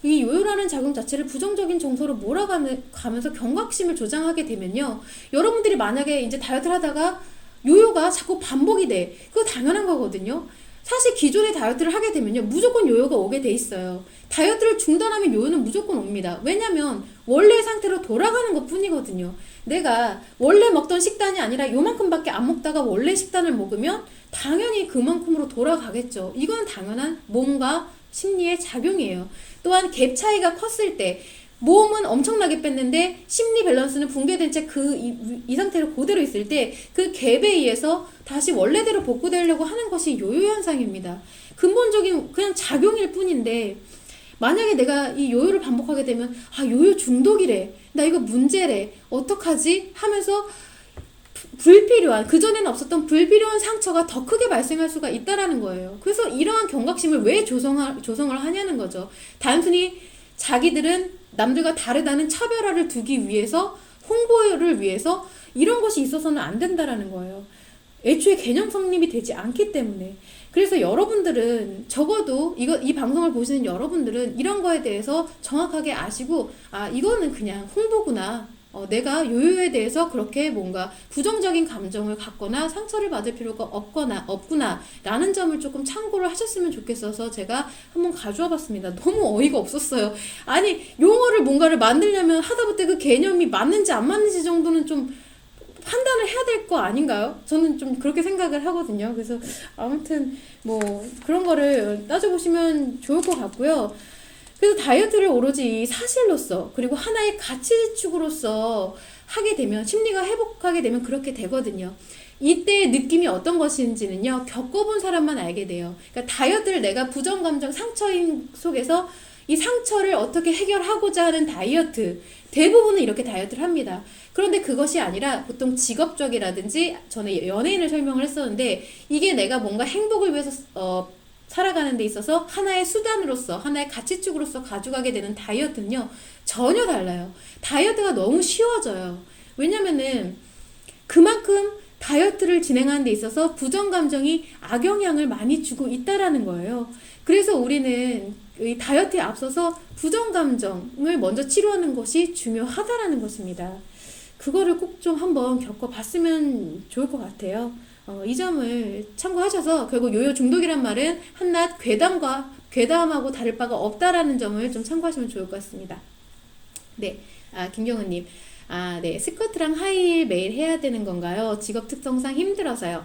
이 요요라는 작용 자체를 부정적인 정서로 몰아가면서 경각심을 조장하게 되면요. 여러분들이 만약에 이제 다이어트를 하다가 요요가 자꾸 반복이 돼. 그거 당연한 거거든요. 사실 기존에 다이어트를 하게 되면요, 무조건 요요가 오게 돼 있어요. 다이어트를 중단하면 요요는 무조건 옵니다. 왜냐면 원래 상태로 돌아가는 것 뿐이거든요. 내가 원래 먹던 식단이 아니라 요만큼밖에 안 먹다가 원래 식단을 먹으면 당연히 그만큼으로 돌아가겠죠. 이건 당연한 몸과 심리의 작용이에요. 또한 갭 차이가 컸을 때 몸은 엄청나게 뺐는데 심리 밸런스는 붕괴된 채 이 상태로 그대로 있을 때 그 갭에 의해서 다시 원래대로 복구되려고 하는 것이 요요 현상입니다. 근본적인 그냥 작용일 뿐인데, 만약에 내가 이 요요를 반복하게 되면 요요 중독이래, 나 이거 문제래, 어떡하지? 하면서 불필요한, 그전에는 없었던 불필요한 상처가 더 크게 발생할 수가 있다라는 거예요. 그래서 이러한 경각심을 왜 조성을 하냐는 거죠. 단순히 자기들은 남들과 다르다는 차별화를 두기 위해서, 홍보를 위해서 이런 것이 있어서는 안 된다라는 거예요. 애초에 개념 성립이 되지 않기 때문에. 그래서 여러분들은 적어도 이 방송을 보시는 여러분들은 이런 거에 대해서 정확하게 아시고, 이거는 그냥 홍보구나. 내가 요요에 대해서 그렇게 뭔가 부정적인 감정을 갖거나 상처를 받을 필요가 없구나 라는 점을 조금 참고를 하셨으면 좋겠어서 제가 한번 가져와 봤습니다. 너무 어이가 없었어요. 아니, 용어를 뭔가를 만들려면 하다못해 그 개념이 맞는지 안 맞는지 정도는 좀 판단을 해야 될 거 아닌가요? 저는 좀 그렇게 생각을 하거든요. 그래서 아무튼 그런 거를 따져보시면 좋을 것 같고요. 그래서 다이어트를 오로지 사실로서, 그리고 하나의 가치축으로서 하게 되면, 심리가 회복하게 되면 그렇게 되거든요. 이때의 느낌이 어떤 것인지는요, 겪어본 사람만 알게 돼요. 그러니까 다이어트를 내가 부정감정 상처인 속에서 이 상처를 어떻게 해결하고자 하는 다이어트, 대부분은 이렇게 다이어트를 합니다. 그런데 그것이 아니라 보통 직업적이라든지, 전에 연예인을 설명을 했었는데, 이게 내가 뭔가 행복을 위해서 살아가는 데 있어서 하나의 수단으로서, 하나의 가치축으로서 가져가게 되는 다이어트는요, 전혀 달라요. 다이어트가 너무 쉬워져요. 왜냐면은 그만큼 다이어트를 진행하는 데 있어서 부정감정이 악영향을 많이 주고 있다라는 거예요. 그래서 우리는 이 다이어트에 앞서서 부정감정을 먼저 치료하는 것이 중요하다라는 것입니다. 그거를 꼭 좀 한번 겪어봤으면 좋을 것 같아요. 이 점을 참고하셔서 결국 요요 중독이란 말은 한낱 괴담하고 다를 바가 없다라는 점을 좀 참고하시면 좋을 것 같습니다. 네, 김경은님. 네. 스쿼트랑 하이힐 매일 해야 되는 건가요? 직업 특성상 힘들어서요.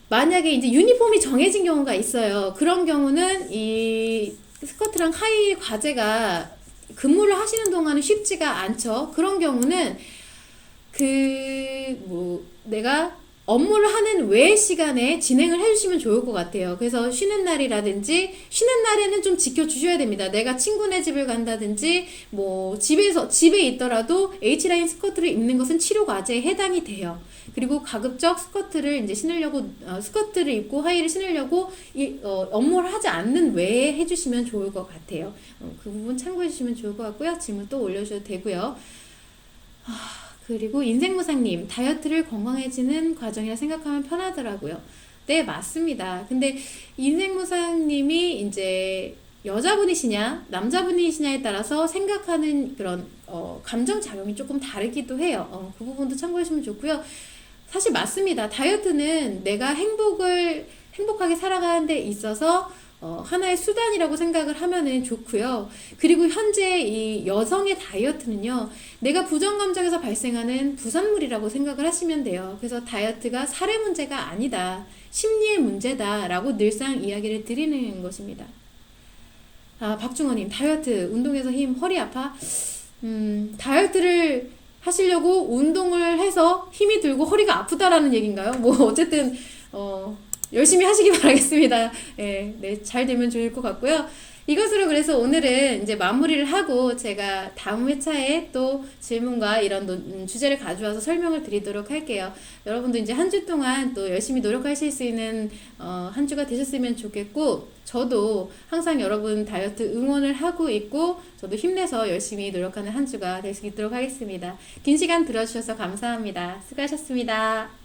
만약에 이제 유니폼이 정해진 경우가 있어요. 그런 경우는 이 스쿼트랑 하이힐 과제가 근무를 하시는 동안은 쉽지가 않죠. 그런 경우는 내가 업무를 하는 외 시간에 진행을 해주시면 좋을 것 같아요. 그래서 쉬는 날이라든지, 쉬는 날에는 좀 지켜주셔야 됩니다. 내가 친구네 집을 간다든지, 집에 있더라도 H라인 스커트를 입는 것은 치료 과제에 해당이 돼요. 그리고 가급적 스커트를 이제 스커트를 입고 하이를 신으려고 업무를 하지 않는 외에 해주시면 좋을 것 같아요. 그 부분 참고해 주시면 좋을 것 같고요. 질문 또 올려주셔도 되고요. 그리고 인생무상님, 다이어트를 건강해지는 과정이라 생각하면 편하더라고요. 네, 맞습니다. 근데 인생무상님이 이제 여자분이시냐, 남자분이시냐에 따라서 생각하는 그런 감정작용이 조금 다르기도 해요. 그 부분도 참고하시면 좋고요. 사실 맞습니다. 다이어트는 내가 행복하게 살아가는 데 있어서 하나의 수단이라고 생각을 하면은 좋고요. 그리고 현재 이 여성의 다이어트는요, 내가 부정감정에서 발생하는 부산물이라고 생각을 하시면 돼요. 그래서 다이어트가 살의 문제가 아니다, 심리의 문제다라고 늘상 이야기를 드리는 것입니다. 박중원님, 다이어트, 운동해서 허리 아파? 다이어트를 하시려고 운동을 해서 힘이 들고 허리가 아프다라는 얘기인가요? 어쨌든, 열심히 하시기 바라겠습니다. 네, 잘 되면 좋을 것 같고요. 이것으로 그래서 오늘은 이제 마무리를 하고 제가 다음 회차에 또 질문과 이런 주제를 가져와서 설명을 드리도록 할게요. 여러분도 이제 한 주 동안 또 열심히 노력하실 수 있는 한 주가 되셨으면 좋겠고, 저도 항상 여러분 다이어트 응원을 하고 있고, 저도 힘내서 열심히 노력하는 한 주가 될 수 있도록 하겠습니다. 긴 시간 들어주셔서 감사합니다. 수고하셨습니다.